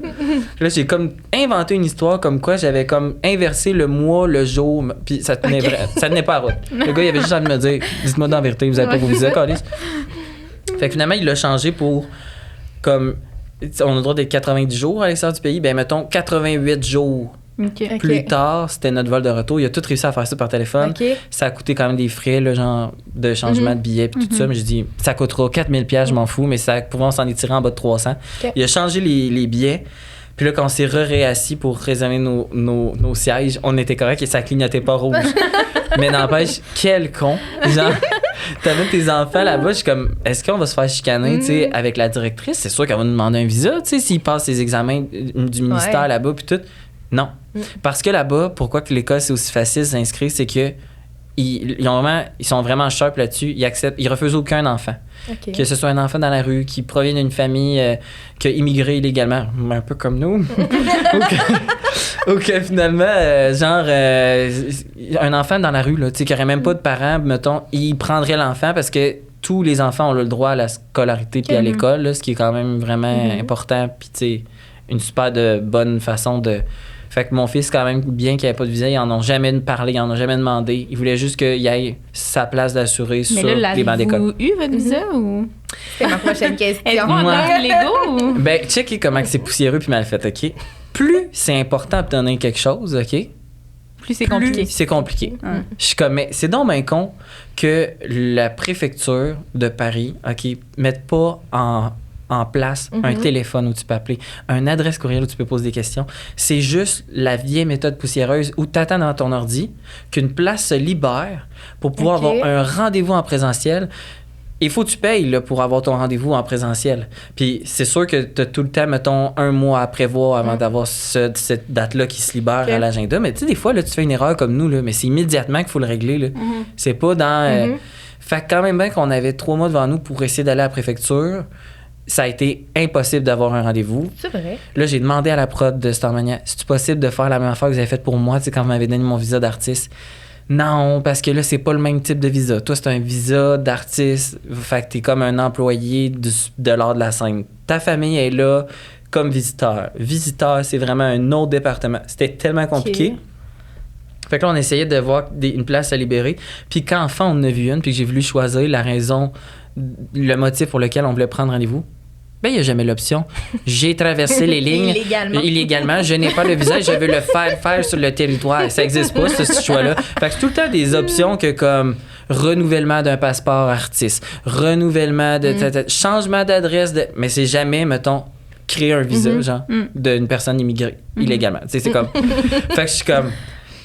Là, j'ai comme inventé une histoire comme quoi j'avais comme inversé le mois, le jour, puis ça tenait pas à route. Le gars, il avait juste envie de me dire, dites-moi dans la vérité, vous avez pas vos visas, câlisse. Fait que finalement, il l'a changé pour comme, on a le droit d'être 90 jours à l'extérieur du pays, ben mettons 88 jours. Plus tard, c'était notre vol de retour. Il a tout réussi à faire ça par téléphone. Ça a coûté quand même des frais, là, genre de changement de billets puis tout ça. Mais j'ai dit, ça coûtera 4000$, je m'en fous, mais ça pouvait s'en étirer en bas de 300. Il a changé les billets. Puis là, quand on s'est réassis pour réserver nos sièges, on était correct et ça clignotait pas rouge. Mais n'empêche, quel con. Genre, t'amènes tes enfants là-bas, je suis comme, est-ce qu'on va se faire chicaner, tu sais, avec la directrice? C'est sûr qu'elle va nous demander un visa, tu sais, s'ils passent les examens du ministère là-bas puis tout. Non. Parce que là-bas, pourquoi que l'école, c'est aussi facile de s'inscrire, c'est que ils sont vraiment sharp là-dessus. Ils refusent aucun enfant. Que ce soit un enfant dans la rue qui provient d'une famille qui a immigré illégalement, un peu comme nous. ou que finalement, un enfant dans la rue, là, qui n'aurait même pas de parents, mettons, il prendrait l'enfant parce que tous les enfants ont le droit à la scolarité puis à l'école, là, ce qui est quand même vraiment important. Puis, tu sais, une super de bonne façon de... Fait que mon fils, quand même, bien qu'il n'y ait pas de visa, ils en ont jamais parlé, ils en ont jamais demandé. Il voulait juste qu'il y ait sa place d'assurée sur les bancs d'école. Mais là, avez-vous eu votre visa ou... C'est ma prochaine question. Êtes-vous encore légaux ou... Ben, checkez comment c'est poussiéreux puis mal fait, OK? Plus c'est important d'obtenir quelque chose, OK? plus c'est compliqué. C'est compliqué. Ouais. Je suis comme, mais c'est donc bien con que la préfecture de Paris, OK, mette pas en place un téléphone où tu peux appeler, une adresse courriel où tu peux poser des questions. C'est juste la vieille méthode poussiéreuse où tu attends dans ton ordi qu'une place se libère pour pouvoir avoir un rendez-vous en présentiel. Il faut que tu payes là, pour avoir ton rendez-vous en présentiel. Puis c'est sûr que tu as tout le temps, mettons, un mois à prévoir avant d'avoir cette date-là qui se libère à l'agenda. Mais tu sais, des fois, là, tu fais une erreur comme nous, là, mais c'est immédiatement qu'il faut le régler. Là. C'est pas dans... Fait que quand même bien qu'on avait 3 mois devant nous pour essayer d'aller à la préfecture, ça a été impossible d'avoir un rendez-vous. C'est vrai. Là, j'ai demandé à la prod de Starmania, c'est possible de faire la même affaire que vous avez faite pour moi, tu sais, quand vous m'avez donné mon visa d'artiste. Non, parce que là, c'est pas le même type de visa. Toi, c'est un visa d'artiste. Fait que t'es comme un employé de l'art de la scène. Ta famille est là comme visiteur. Visiteur, c'est vraiment un autre département. C'était tellement compliqué. Fait que là, on essayait de voir une place à libérer. Puis quand enfin on en a vu une, puis que j'ai voulu choisir la raison, le motif pour lequel on voulait prendre rendez-vous, ben, il n'y a jamais l'option. J'ai traversé les lignes illégalement. Je n'ai pas le visa. Je veux le faire sur le territoire. Ça n'existe pas, ce choix-là. Fait que c'est tout le temps des options que comme renouvellement d'un passeport artiste, renouvellement de changement d'adresse, mais c'est jamais, mettons, créer un visa, genre, d'une personne immigrée illégalement. Tu sais, c'est comme... Fait que je suis comme...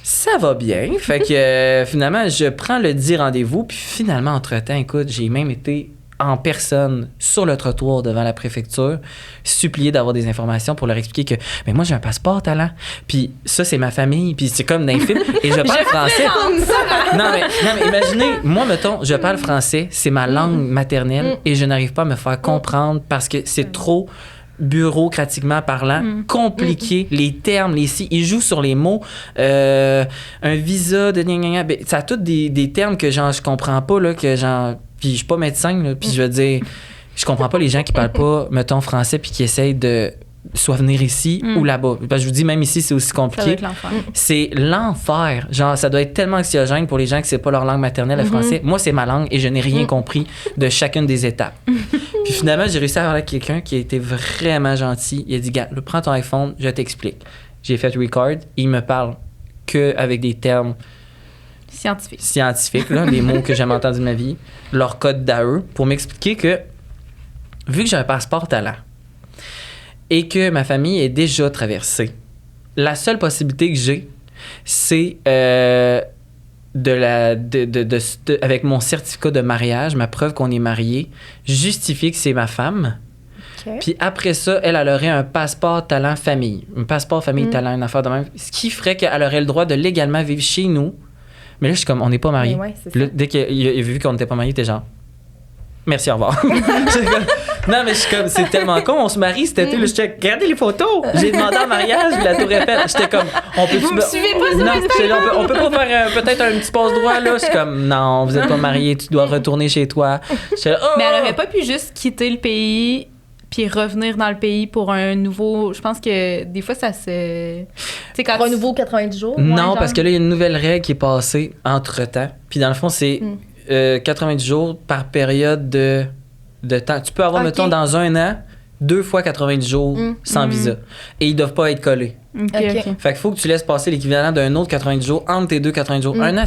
Ça va bien. Fait que finalement, je prends le 10 rendez-vous. Puis finalement, entre-temps, écoute, j'ai même été en personne sur le trottoir devant la préfecture, supplier d'avoir des informations pour leur expliquer que mais moi j'ai un passeport talent, puis ça c'est ma famille, puis c'est comme dans les films et je parle français. non mais imaginez, moi mettons, je parle français, c'est ma langue maternelle et je n'arrive pas à me faire comprendre parce que c'est trop bureaucratiquement parlant, compliqué, les termes, ils jouent sur les mots, un visa de gna gna gna, ben, ça a tous des termes que genre je comprends pas là, que genre, puis je suis pas médecin là, puis je veux dire, je comprends pas les gens qui parlent pas, mettons, français puis qui essayent de soit venir ici ou là-bas. Parce que je vous dis, même ici, c'est aussi compliqué. C'est l'enfer. Genre, ça doit être tellement anxiogène pour les gens que c'est pas leur langue maternelle, le français. Moi, c'est ma langue et je n'ai rien compris de chacune des étapes. Puis finalement, j'ai réussi à parler avec quelqu'un qui a été vraiment gentil. Il a dit, gars, prends ton iPhone, je t'explique. J'ai fait record. Il me parle qu'avec des termes scientifiques là, les mots que j'ai jamais entendus de ma vie, leur code d'AE, pour m'expliquer que, vu que j'ai un passeport talent, et que ma famille est déjà traversée, la seule possibilité que j'ai, c'est avec mon certificat de mariage, ma preuve qu'on est mariés, justifier que c'est ma femme. Puis après ça, elle aurait un passeport talent famille. Un passeport famille talent, une affaire de même. Ce qui ferait qu'elle aurait le droit de légalement vivre chez nous. Mais là, je suis comme, on n'est pas mariés. Ouais, là, dès qu'il a vu qu'on n'était pas mariés, il était genre, merci, au revoir. Non, mais je suis comme, c'est tellement con, on se marie cet été, là, j'étais, regardez les photos, j'ai demandé en mariage, puis la tour Eiffel, j'étais comme, vous me suivez pas sur non, on peut pas faire peut-être un petit passe-droit, là, c'est comme, non, vous êtes pas mariés, tu dois retourner chez toi. Là, oh! Mais elle aurait pas pu juste quitter le pays puis revenir dans le pays pour un nouveau... Je pense que des fois, ça se... Pour un nouveau 90 jours? Non, ouais, parce que là, il y a une nouvelle règle qui est passée entre-temps, puis dans le fond, c'est 90 jours par période de temps. Tu peux avoir, mettons, dans un an, 2 fois 90 jours sans visa. Et ils doivent pas être collés. Okay. Fait qu'il faut que tu laisses passer l'équivalent d'un autre 90 jours entre tes deux 90 jours. Un an,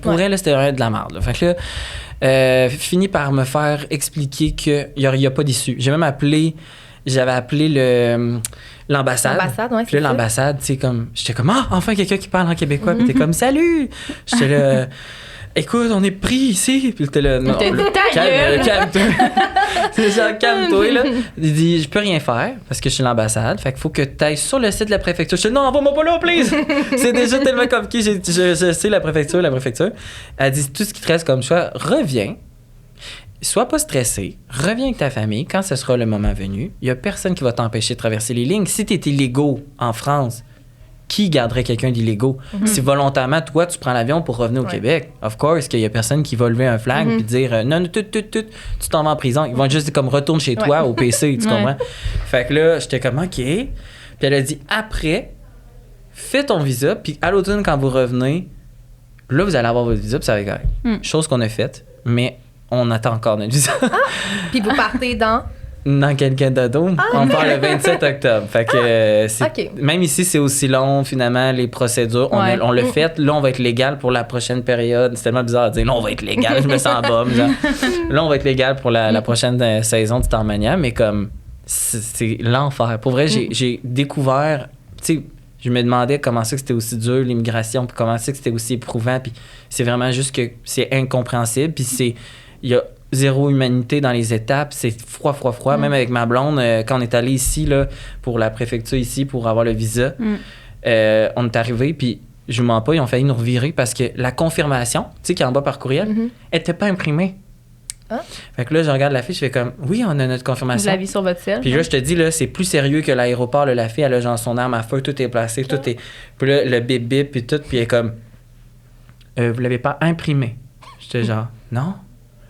pour elle, c'était vraiment de la merde. Là. Fait que là, fini par me faire expliquer qu'il n'y a pas d'issue. J'avais appelé l'ambassade. Ouais, puis là, l'ambassade, tu sais, comme, j'étais comme, enfin quelqu'un qui parle en québécois. Puis t'es comme, salut! J'étais là, écoute, on est pris ici. Puis t'es là, non. Calme-toi. C'est genre, calme-toi, là. Il dit, je peux rien faire parce que je suis l'ambassade. Fait qu'il faut que tu ailles sur le site de la préfecture. Je dis, non, envoie-moi pas là, please. C'est déjà tellement compliqué. Je sais la préfecture. Elle dit, tout ce qui te reste comme choix, reviens. Sois pas stressé. Reviens avec ta famille quand ce sera le moment venu. Il y a personne qui va t'empêcher de traverser les lignes. Si t'es illégaux en France, qui garderait quelqu'un d'illégaux? Si volontairement, toi, tu prends l'avion pour revenir au Québec, of course, qu'il y a personne qui va lever un flag puis dire non, tu t'en vas en prison. Ils vont juste comme retourne chez toi au PC, tu comprends? Fait que là, j'étais comme OK. Puis elle a dit après, fais ton visa, puis à l'automne, quand vous revenez, là, vous allez avoir votre visa, puis ça va être correct. Chose qu'on a faite, mais on attend encore notre visa. Puis vous partez dans dans quelqu'un d'autre. On part le 27 octobre. Fait que même ici, c'est aussi long, finalement, les procédures. On l'a fait. Là, on va être légal pour la prochaine période. C'est tellement bizarre de dire, là, on va être légal. Je me sens bas. Là, on va être légal pour la prochaine saison du Starmania. Mais comme, c'est l'enfer. Pour vrai, j'ai découvert... Tu sais, je me demandais comment ça que c'était aussi dur, l'immigration, puis comment ça que c'était aussi éprouvant. Puis c'est vraiment juste que c'est incompréhensible. Puis il y a zéro humanité dans les étapes, c'est froid. Même avec ma blonde, quand on est allé ici, là, pour la préfecture ici, pour avoir le visa, on est arrivé, puis je vous mens pas, ils ont failli nous revirer parce que la confirmation, tu sais, qui est en bas par courriel, elle n'était pas imprimée. Ah. Fait que là, je regarde la fiche, je fais comme, oui, on a notre confirmation. Vous l'avez sur votre sel. Puis là, je te dis, là, c'est plus sérieux que l'aéroport. Là, la fille, elle a genre son arme à feu, tout est placé, tout est... Puis là, le bip-bip, puis tout, puis elle est comme, vous l'avez pas imprimé. J'étais genre, non.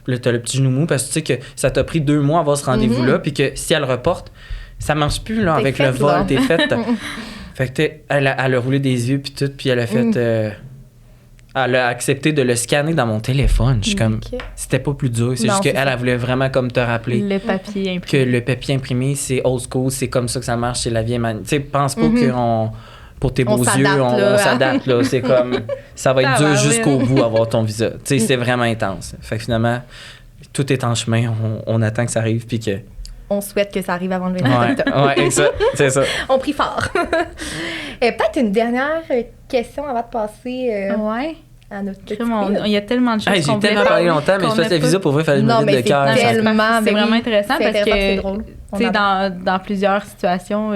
Puis là, t'as le petit genou mou parce que tu sais que ça t'a pris 2 mois à avoir ce rendez-vous-là, puis que si elle reporte, ça marche plus, là, avec le vol, t'es faite. Fait que elle a roulé des yeux, puis tout, puis elle a fait... elle a accepté de le scanner dans mon téléphone. Je suis comme... C'était pas plus dur. C'est juste qu'elle, elle voulait vraiment comme te rappeler... Le papier imprimé. Que le papier imprimé, c'est old school, c'est comme ça que ça marche, c'est la vieille manière. Tu sais, pense pas qu'on... Pour tes beaux yeux, on s'adapte, là. C'est comme... Ça va être dur jusqu'au bout avoir ton visa. Tu sais, c'est vraiment intense. Fait que finalement, tout est en chemin. On attend que ça arrive, puis que... On souhaite que ça arrive avant le 27 octobre. Ouais, c'est ça. On prie fort. Peut-être une dernière question avant de passer à notre petit Il y a tellement de choses qu'on j'ai tellement parlé longtemps, mais je fasse le visa pour vrai, il fallait me mettre de cœur. C'est vraiment intéressant parce que, tu sais, dans plusieurs situations...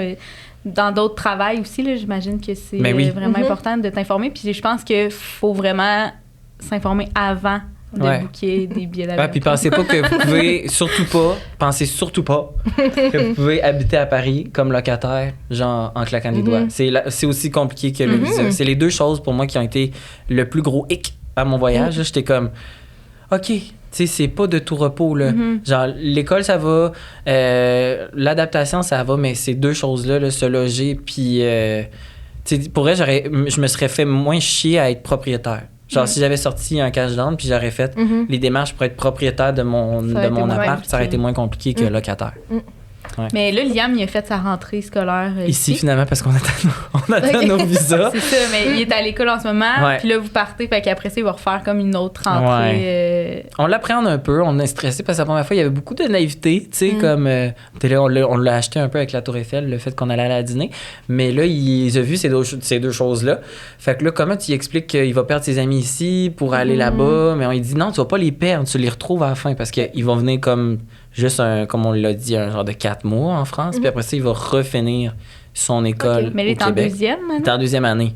Dans d'autres travails aussi, là, j'imagine que c'est vraiment important de t'informer. Puis je pense qu'il faut vraiment s'informer avant de booker des billets d'avion. Puis pensez pas que vous pouvez pensez surtout pas que vous pouvez habiter à Paris comme locataire, genre en claquant des doigts. C'est aussi compliqué que le visa. C'est les 2 choses pour moi qui ont été le plus gros hic à mon voyage. Là, j'étais comme, OK, tu sais, c'est pas de tout repos, là. Genre, l'école, ça va, l'adaptation, ça va, mais ces 2 choses-là, là, se loger, puis, tu sais, pour vrai, je me serais fait moins chier à être propriétaire. Genre, si j'avais sorti un cash down, puis j'aurais fait les démarches pour être propriétaire de mon appart, ça aurait été moins compliqué que locataire. Ouais. Mais là, Liam, il a fait sa rentrée scolaire ici, finalement, parce qu'on attend nos visas. C'est ça, mais il est à l'école en ce moment, puis là, vous partez, fait qu'après ça, il va refaire comme une autre rentrée. On l'appréhende un peu, on est stressé, parce que la première fois, il y avait beaucoup de naïveté, tu sais, comme... on l'a acheté un peu avec la Tour Eiffel, le fait qu'on allait aller à dîner, mais là, il a vu ces 2 choses-là. Fait que là, comment tu lui expliques qu'il va perdre ses amis ici pour aller là-bas? Mais on lui dit, non, tu vas pas les perdre, tu les retrouves à la fin, parce qu'ils vont venir comme... Juste, comme on l'a dit, un genre de 4 mois en France. Puis après ça, il va refinir son école Mais il est en deuxième maintenant? Il est en 2e année.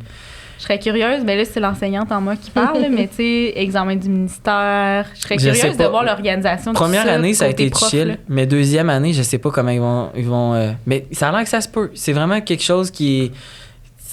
Je serais curieuse, mais là, c'est l'enseignante en moi qui parle, mais tu sais, examen du ministère. Je serais curieuse de voir l'organisation de Première tout ça, année, ça a été profs, chill. Là. Mais 2e année, je sais pas comment ils vont mais ça a l'air que ça se peut. C'est vraiment quelque chose qui est...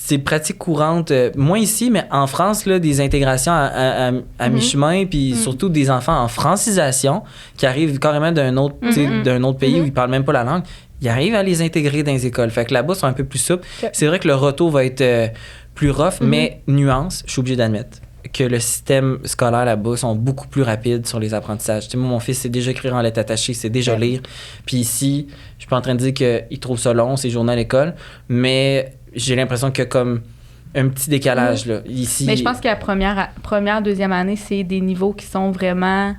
C'est pratique courante, moins ici, mais en France, là, des intégrations à mi-chemin, puis surtout des enfants en francisation qui arrivent carrément d'un autre, d'un autre pays où ils parlent même pas la langue. Ils arrivent à les intégrer dans les écoles. Fait que là-bas, c'est un peu plus souple. C'est vrai que le retour va être plus rough, mais nuance, je suis obligé d'admettre que le système scolaire là-bas sont beaucoup plus rapides sur les apprentissages. Tu sais, moi, mon fils sait déjà écrire en lettres attachées, c'est déjà lire. Puis ici, je suis pas en train de dire qu'il trouve ça long, ses journées à l'école, mais j'ai l'impression qu'il y a comme un petit décalage là. Ici, mais je pense que la première, 2e année, c'est des niveaux qui sont vraiment...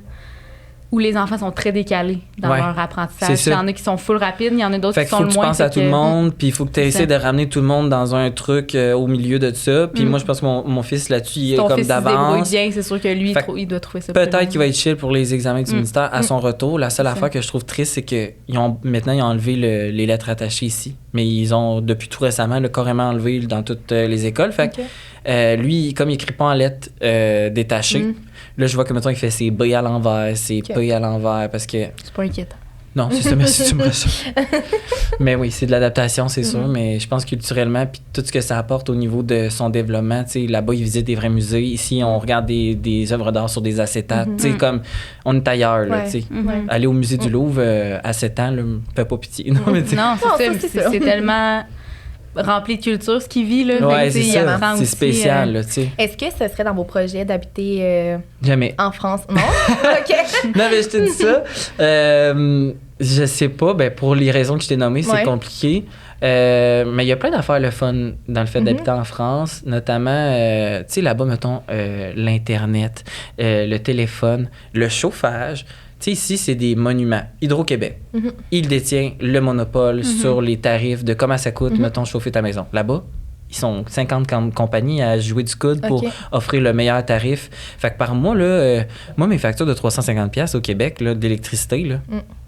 où les enfants sont très décalés dans leur apprentissage. Il y en a qui sont full rapides, il y en a d'autres qui sont le moins. Fait qu'il faut que tu penses à tout le monde, puis il faut que tu essaies de ramener tout le monde dans un truc au milieu de ça. Puis moi, je pense que mon fils là-dessus, il est comme d'avance. Ton fils se débrouille bien, c'est sûr que lui, il doit trouver ça peut-être qu'il va être chill pour les examens du ministère à son retour. La seule affaire que je trouve triste, c'est que maintenant, ils ont enlevé les lettres attachées ici. Mais ils ont, depuis tout récemment, carrément enlevé dans toutes les écoles. Fait que lui, comme il écrit pas en lettres détachées, là, je vois que, mettons, il fait ses B à l'envers, ses P à l'envers, parce que... C'est pas inquiétant. Non, c'est ça, merci, tu me rassures. Mais oui, c'est de l'adaptation, c'est sûr, mais je pense culturellement, puis tout ce que ça apporte au niveau de son développement, tu sais, là-bas, ils visitent des vrais musées. Ici, on regarde des œuvres d'art sur des acétates. Tu sais, comme, on est ailleurs, là, tu sais. Aller au musée du Louvre à 7 ans, là, me fait pas pitié. Non, c'est tellement... rempli de culture, ce qu'il vit, là. Ouais, c'est ça. C'est spécial, là, tu sais. Est-ce que ce serait dans vos projets d'habiter jamais en France? Non? OK. Non, mais je te dis ça. Je sais pas, ben pour les raisons que je t'ai nommées, c'est Ouais. compliqué. Mais il y a plein d'affaires le fun dans le fait d'habiter en France, notamment, tu sais, là-bas, mettons, l'Internet, le téléphone, le chauffage. Tu sais, ici, c'est des monuments. Hydro-Québec, il détient le monopole sur les tarifs de comment ça coûte, mettons, chauffer ta maison. Là-bas, ils sont 50 compagnies à jouer du coude pour OK. offrir le meilleur tarif. Fait que par mois, là, moi, mes factures de 350$ au Québec, là, d'électricité, là,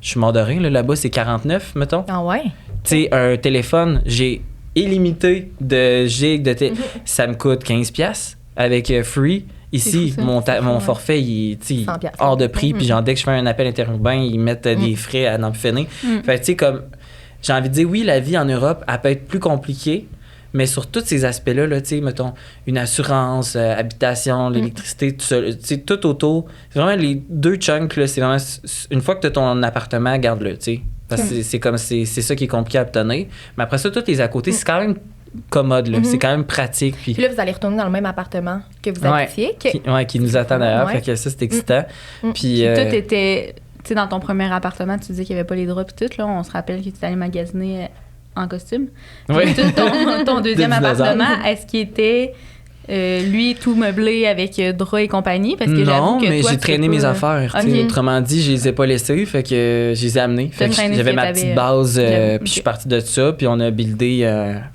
je suis mort de rien. Là, là-bas, c'est 49, mettons. Ah ouais? Tu sais, un téléphone, j'ai illimité de gigs, ça me coûte 15$ avec Free. Ici, fou, ça. mon forfait, il est tu sais, 100$. hors de prix. Puis genre, dès que je fais un appel interurbain, ils mettent des frais à n'en plus finir. Fait que tu sais, comme, j'ai envie de dire, oui, la vie en Europe, elle peut être plus compliquée, mais sur tous ces aspects-là, là, tu sais, mettons, une assurance, habitation, l'électricité, tout ça, tu sais, tout autour. C'est vraiment les deux chunks, là, c'est vraiment, une fois que tu as ton appartement, garde-le, tu sais. Parce que c'est ça qui est compliqué à obtenir. Mais après ça, tous les à côté, c'est quand même commode, là. C'est quand même pratique. Puis Puis là, vous allez retourner dans le même appartement que vous Ouais. habitiez. qui nous attend d'ailleurs. Ouais. Fait que ça, c'est excitant. Puis, Puis tout était... Tu sais, dans ton premier appartement, tu disais qu'il n'y avait pas les draps et tout. Là, on se rappelle que tu es allé magasiner en costume. Puis Oui. tout ton deuxième De dinosaure. appartement, est-ce qu'il était, lui, tout meublé avec draps et compagnie? Parce que j'avoue non, que mais toi, j'ai tu traîné peux mes pas- affaires. tu sais. Ok. Autrement dit, je les ai pas laissés, fait que je les ai amenés. Fait que traîné j'avais ce ma que petite t'avais, base, j'avoue, puis je suis ok. parti de ça, puis on a buildé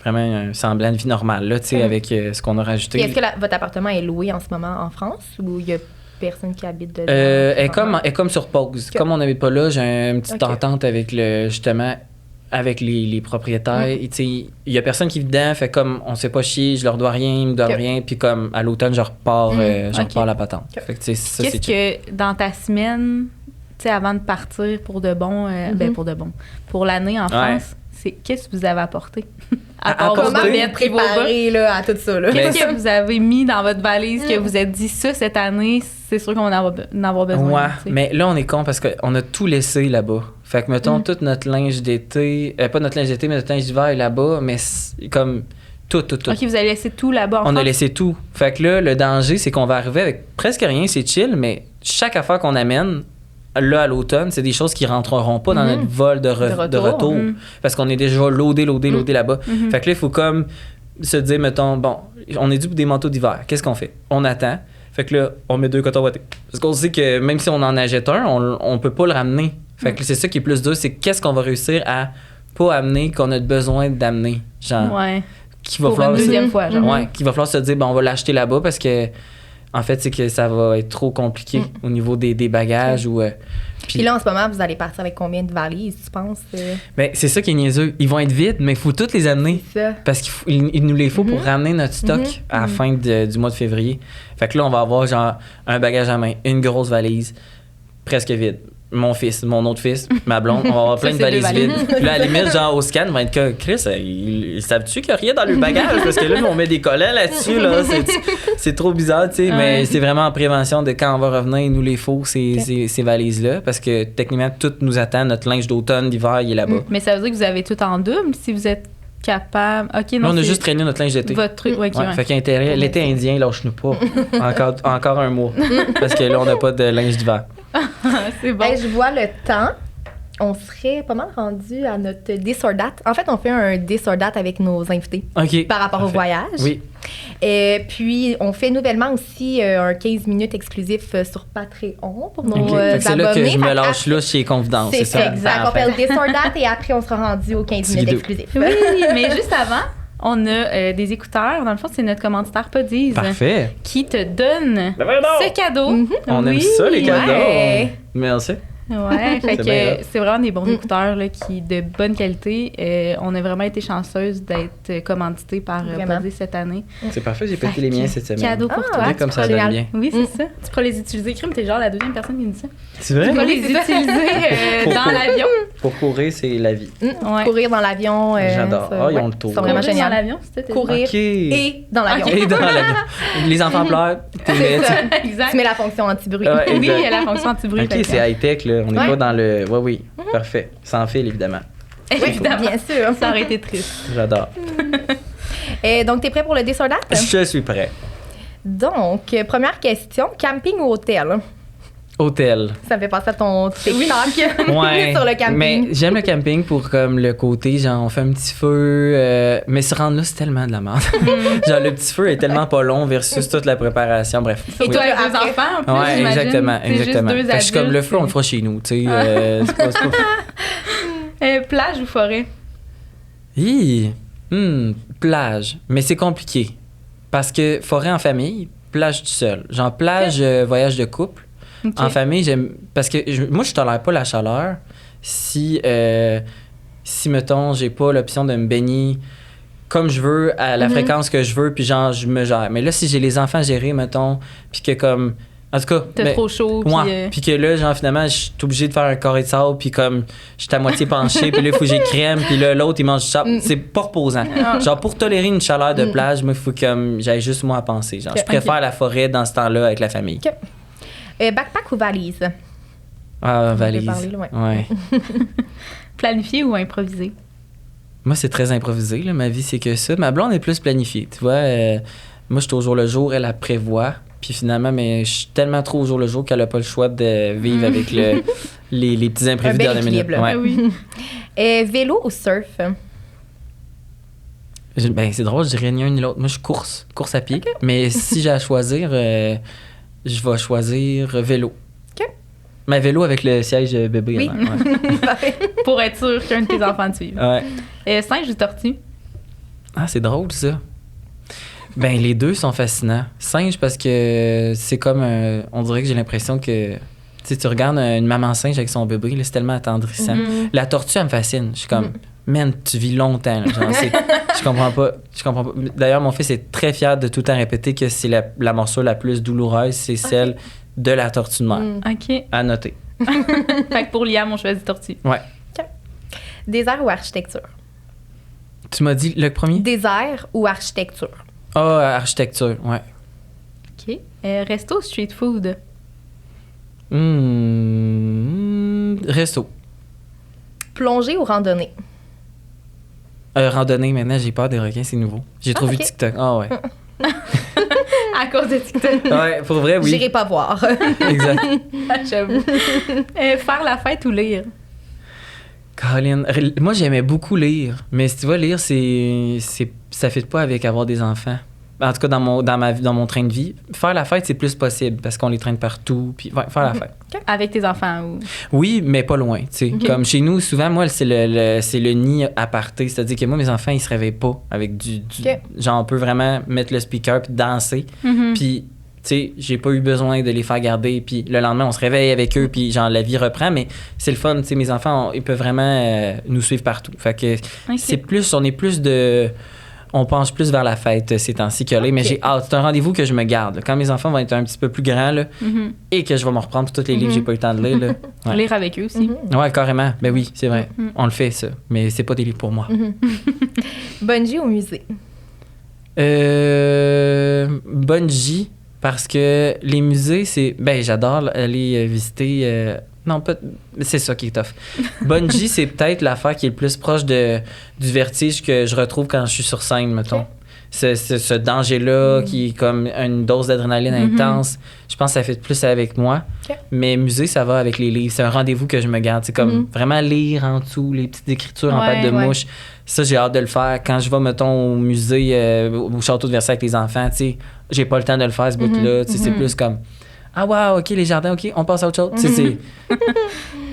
vraiment un semblant de vie normale, là, tu sais, avec ce qu'on a Puis rajouté. est-ce que votre appartement est loué en ce moment en France ou il y a personne qui habite dedans? Elle est comme sur pause. Ok. Comme on n'habite pas là, j'ai une petite Ok. entente avec justement avec les propriétaires. Et, tu sais, il y a personne qui vit dedans, fait comme on se fait pas chier, je leur dois rien, ils me doivent Ok. rien, puis comme à l'automne, je repars, ok. repars la patente. Ok. Fait que, tu sais, ça, Qu'est-ce c'est chill. que, dans ta semaine, tu sais, avant de partir pour de bon, ben pour de bon, pour l'année en France, qu'est-ce que vous avez apporté? À part vos Comment vous bobettes êtes puis vos bas. préparé là, à tout ça? Là? Qu'est-ce que vous avez mis dans votre valise que vous êtes dit, ça, cette année, c'est sûr qu'on va en avoir besoin? Ouais, tu sais? mais là, on est con parce qu'on a tout laissé là-bas. Fait que, mettons, tout notre linge d'été, pas notre linge d'été, mais notre linge d'hiver est là-bas, mais comme tout. OK, vous avez laissé tout là-bas en On a France? laissé tout. Fait que là, le danger, c'est qu'on va arriver avec presque rien, c'est chill, mais chaque affaire qu'on amène, là, à l'automne, c'est des choses qui rentreront pas dans notre vol de retour. Parce qu'on est déjà loadé là-bas. Fait que là, il faut comme se dire, mettons, bon, on est dû pour des manteaux d'hiver. Qu'est-ce qu'on fait? On attend. Fait que là, on met 2 cotons ouatés. Parce qu'on sait que même si on en achète un, on peut pas le ramener. Fait que c'est ça qui est plus dur, c'est qu'est-ce qu'on va réussir à pas amener qu'on a besoin d'amener. Genre, Ouais. qu'il va Pour falloir une deuxième fois, genre. Ouais, qu'il va falloir se dire, ben, on va l'acheter là-bas parce que, en fait, c'est que ça va être trop compliqué au niveau des bagages ou. Puis là, en ce moment, vous allez partir avec combien de valises, tu penses? Ben, c'est ça qui est niaiseux. Ils vont être vides, mais il faut toutes les amener. C'est ça. Parce qu'il nous les faut pour ramener notre stock à la fin du mois de février. Fait que là, on va avoir genre un bagage à main, une grosse valise, presque vide. Mon fils, mon autre fils, ma blonde, on va avoir plein de c'est deux valises vides. Puis là, à la limite, genre au scan, on va être que Chris, il savent-tu qu'il n'y a rien dans le bagage? Parce que là, on met des collants là-dessus, là. C'est trop bizarre, tu sais. Mais c'est vraiment en prévention de quand on va revenir, il nous les faut, ces valises-là. Parce que techniquement, tout nous attend. Notre linge d'automne, d'hiver, il est là-bas. Mais ça veut dire que vous avez tout en double si vous êtes capable. OK, non. Là, on a c'est juste traîné notre linge d'été. votre truc. Ouais, ok, Ouais, ouais. fait qu'intérêt, l'été indien, lâche-nous pas. Encore un mois. Parce que là, on n'a pas de linge d'hiver. C'est bon. Hey, je vois le temps. On serait pas mal rendu à notre date. En fait, on fait un date avec nos invités OK. par rapport au Parfait. voyage. Oui. Et puis, on fait nouvellement aussi un 15 minutes exclusif sur Patreon pour nos OK. Fait que c'est abonnés. là que je me Fait lâche que là chez Confidences. C'est ça. exact. On Parfait. fait le date et après, on sera rendu aux 15 minutes vidéo. exclusifs. Oui, mais juste avant, on a des écouteurs. Dans le fond, c'est notre commanditaire Podiz Parfait. qui te donne Ben voyons donc! ce cadeau. On aime Oui, ça, les cadeaux. ouais. Merci. Ouais, fait C'est bien que c'est vraiment des bons écouteurs là, qui de bonne qualité. On a vraiment été chanceuse d'être commandité par Vraiment. Podiz cette année. C'est parfait, j'ai Fait pété les que miens cette semaine. Cadeau pour Ah, toi. Bien Tu comme ça pourras donne les- bien. Oui, c'est ça. Tu pourras les utiliser. Crime, t'es genre la deuxième personne qui me dit ça. C'est Tu vrai? pourras les utiliser Pour dans quoi? l'avion. Pour courir, c'est la vie. Ouais. Courir dans l'avion. J'adore. ça, Ah, ils ont le tour. Ils sont vraiment Courir géniaux. dans l'avion, c'était Courir OK. et dans l'avion. Et dans l'avion. Les enfants pleurent, t'es C'est ça. Exact. Tu mets la fonction anti-bruit. Ouais, Oui, exact. il y a la fonction anti-bruit. OK, fait que- c'est high-tech, là. On n'est Ouais. pas dans le... Oui. Parfait. Sans fil, évidemment. Évidemment. Bien sûr. Ça aurait été triste. J'adore. Et donc, t'es prêt pour le date? Je suis prêt. Donc, première question, camping ou hôtel? Hôtel. Ça me fait penser à ton TikTok Ouais. sur le camping. Mais j'aime le camping pour comme le côté, genre, on fait un petit feu. Mais se rendre là, c'est tellement de la merde. Genre, le petit feu est tellement pas long versus toute la préparation. Bref. Et Et toi, avec deux enfants, en plus, Ouais, j'imagine. exactement. C'est juste exactement. deux Fait que je suis comme le adultes, feu, on le c'est- fera chez nous. Tu sais, c'est pas. Plage ou forêt? Hi! Plage. Mais c'est compliqué. Parce que forêt en famille, plage tout seul. Genre, plage, voyage de couple. Ok. En famille, j'aime. Parce que moi, je tolère pas la chaleur si, mettons, j'ai pas l'option de me baigner comme je veux, à la fréquence que je veux, puis genre, je me gère. Mais là, si j'ai les enfants gérés, mettons, puis que comme. En tout cas. T'as ben, trop chaud. ouais. Puis que là, genre, finalement, je suis obligé de faire un carré de sable, puis comme, je suis à moitié penché, puis là, il faut que j'ai crème, puis là, l'autre, il mange du sable. C'est pas reposant. Genre, pour tolérer une chaleur de plage, moi, il faut que j'aille juste moi à penser. Genre, je préfère la forêt dans ce temps-là avec la famille. OK. Backpack ou valise? Ah, On peut valise. parler, là, ouais. Ouais. Planifié ou improvisé? Moi, c'est très improvisé, là. Ma vie, c'est que ça. Ma blonde est plus planifiée. Tu vois, moi, je suis au jour le jour, elle prévoit. Puis finalement, mais je suis tellement trop au jour le jour qu'elle n'a pas le choix de vivre avec les petits imprévus Un bel dernière minute. équilibre, là. Ouais. Ah oui. Vélo ou surf? Ben, c'est drôle, je dirais ni un ni l'autre. Moi, je course à pied. Mais si j'ai à choisir, je vais choisir vélo. OK. Mais vélo avec le siège bébé. Oui. avant, ouais. Pour être sûr qu'un de tes enfants te suive. Ouais. Singe ou tortue? Ah, c'est drôle, ça. Ben, les deux sont fascinants. Singe, parce que c'est comme on dirait que j'ai l'impression que. Tu sais, tu regardes une maman singe avec son bébé, là, c'est tellement attendrissant. La tortue, elle me fascine. Je suis comme, man, tu vis longtemps. Là. Genre, je comprends pas. D'ailleurs, mon fils est très fier de tout le temps répéter que c'est la morsure la plus douloureuse, c'est celle de la tortue de mer. OK. À noter. Fait que pour Liam, on choisit tortue. Ouais. Désert ou architecture? Tu m'as dit le premier? Désert ou architecture? Ah, architecture, ouais. OK. Resto ou street food? Resto. Plongée ou randonnée? Randonnée, maintenant, j'ai peur des requins, c'est nouveau. J'ai trop vu ok. TikTok. Ah ouais. À cause de TikTok. Ouais, pour vrai, oui. J'irai pas voir. Exact. J'avoue. Faire la fête ou lire? Colin, moi j'aimais beaucoup lire, mais si tu vois, lire, ça fit pas avec avoir des enfants. En tout cas, dans mon train de vie. Faire la fête, c'est plus possible parce qu'on les traîne partout. Puis ouais, faire la fête. Avec tes enfants ou... Oui, mais pas loin. Tu sais. Comme chez nous, souvent, moi, c'est le nid aparté. C'est-à-dire que moi, mes enfants, ils se réveillent pas avec du genre, on peut vraiment mettre le speaker puis danser. Puis, tu sais, j'ai pas eu besoin de les faire garder. Puis le lendemain, on se réveille avec eux. Puis, genre, la vie reprend. Mais c'est le fun. Tu sais, mes enfants, ils peuvent vraiment nous suivre partout. Fait que on penche plus vers la fête ces temps-ci que là, mais j'ai hâte. C'est un rendez-vous que je me garde. Là. Quand mes enfants vont être un petit peu plus grands là, et que je vais me reprendre pour tous les livres que j'ai pas eu le temps de lire. Là. Ouais. Lire avec eux aussi. Ouais, carrément. Ben oui, c'est vrai. On le fait, ça. Mais c'est pas des livres pour moi. Bungee au musée? Bungee, parce que les musées, c'est... Ben, j'adore aller visiter... Non, pas... C'est ça qui est tough. Bungee, c'est peut-être l'affaire qui est le plus proche du vertige que je retrouve quand je suis sur scène, mettons. Ce danger-là qui est comme une dose d'adrénaline intense. Je pense que ça fait plus avec moi. Mais musée, ça va avec les livres. C'est un rendez-vous que je me garde. C'est comme vraiment lire en dessous, les petites écritures en pâte de mouche. Ça, j'ai hâte de le faire. Quand je vais, mettons, au musée, au château de Versailles avec les enfants, tu sais, j'ai pas le temps de le faire, ce bout-là. Tu sais, c'est plus comme... Ah, wow, OK, les jardins, OK, on passe à autre chose. Tu sais,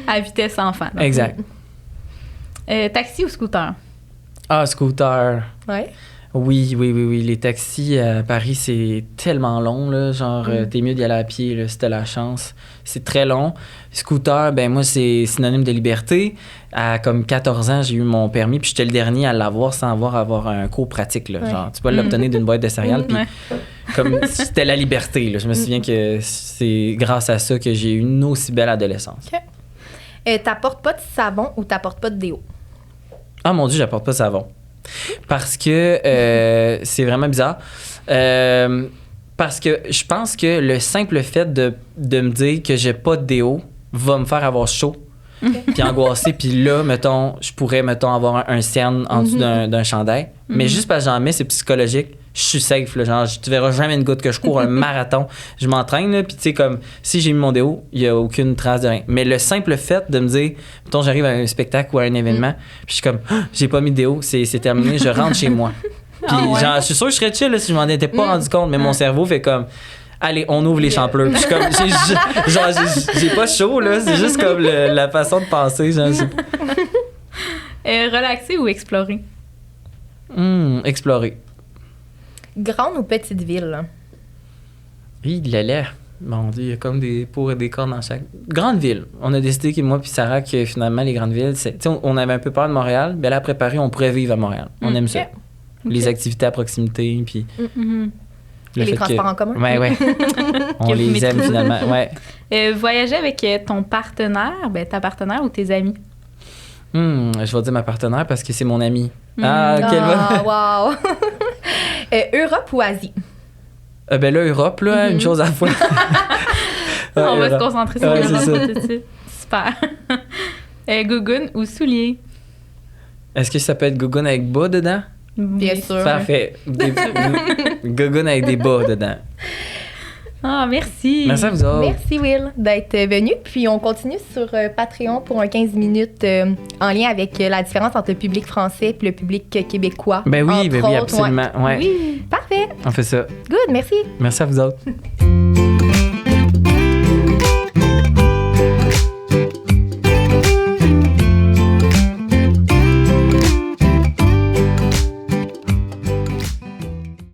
À vitesse enfant. Donc. Exact. Taxi ou scooter? Ah, scooter. Ouais. Oui. Les taxis à Paris, c'est tellement long, là. Genre, t'es mieux d'y aller à pied, là, si t'as la chance. C'est très long. Scooter, ben moi, c'est synonyme de liberté. À comme 14 ans, j'ai eu mon permis, puis j'étais le dernier à l'avoir sans avoir un cours pratique, là. Genre, tu peux l'obtenir d'une boîte de céréales, puis comme c'était la liberté, là. Je me souviens que c'est grâce à ça que j'ai eu une aussi belle adolescence. T'apportes pas de savon ou t'apportes pas de déo? Ah mon Dieu, j'apporte pas de savon. Parce que c'est vraiment bizarre. Parce que je pense que le simple fait de me dire que j'ai pas de déo va me faire avoir chaud. Puis angoissé. Puis là, mettons, je pourrais, avoir un cerne en dessous d'un chandail. Mais juste parce que j'en mets, c'est psychologique. je suis safe, là, genre, tu verras jamais une goutte que je cours un marathon. Je m'entraîne, là, puis tu sais, comme, si j'ai mis mon déo, il y a aucune trace de rien. Mais le simple fait de me dire, mettons, j'arrive à un spectacle ou à un événement, puis je suis comme, ah, j'ai pas mis de déo, c'est terminé, je rentre chez moi. Puis, genre, je suis sûr que je serais chill, là, si je m'en étais pas rendu compte, mais mon cerveau fait comme, allez, on ouvre les champleurs. Puis je suis comme, j'ai pas chaud, là, c'est juste comme la façon de penser, genre, Relaxer ou explorer? Explorer. Grande ou petite ville? Il l'allait. Mon Dieu, il y a comme des pour et des contre dans chaque. Grande ville. On a décidé, que moi puis Sarah, que finalement, les grandes villes, on avait un peu peur de Montréal, mais là, à préparer, on pourrait vivre à Montréal. On aime ça. Okay. Les activités à proximité, puis. Et les transports en commun. Ouais. On les aime finalement, ouais. Voyager avec ton partenaire, ta partenaire ou tes amis? Je vais dire ma partenaire parce que c'est mon ami. Ah, quelle bonne. Wow! Europe ou Asie? Ben là, Europe, là, une chose à la fois. On va se concentrer sur l'Europe c'est tout de suite. Super. Gougoune ou souliers? Est-ce que ça peut être gougoune avec bas dedans? Bien sûr. Parfait. Gougoune avec des bas dedans. Ah, merci. Merci à vous autres. Merci, Will, d'être venu. Puis on continue sur Patreon pour un 15 minutes en lien avec la différence entre le public français et le public québécois. Ben oui, entre autres, absolument. Ouais. Oui, parfait. On fait ça. Good, merci. Merci à vous autres.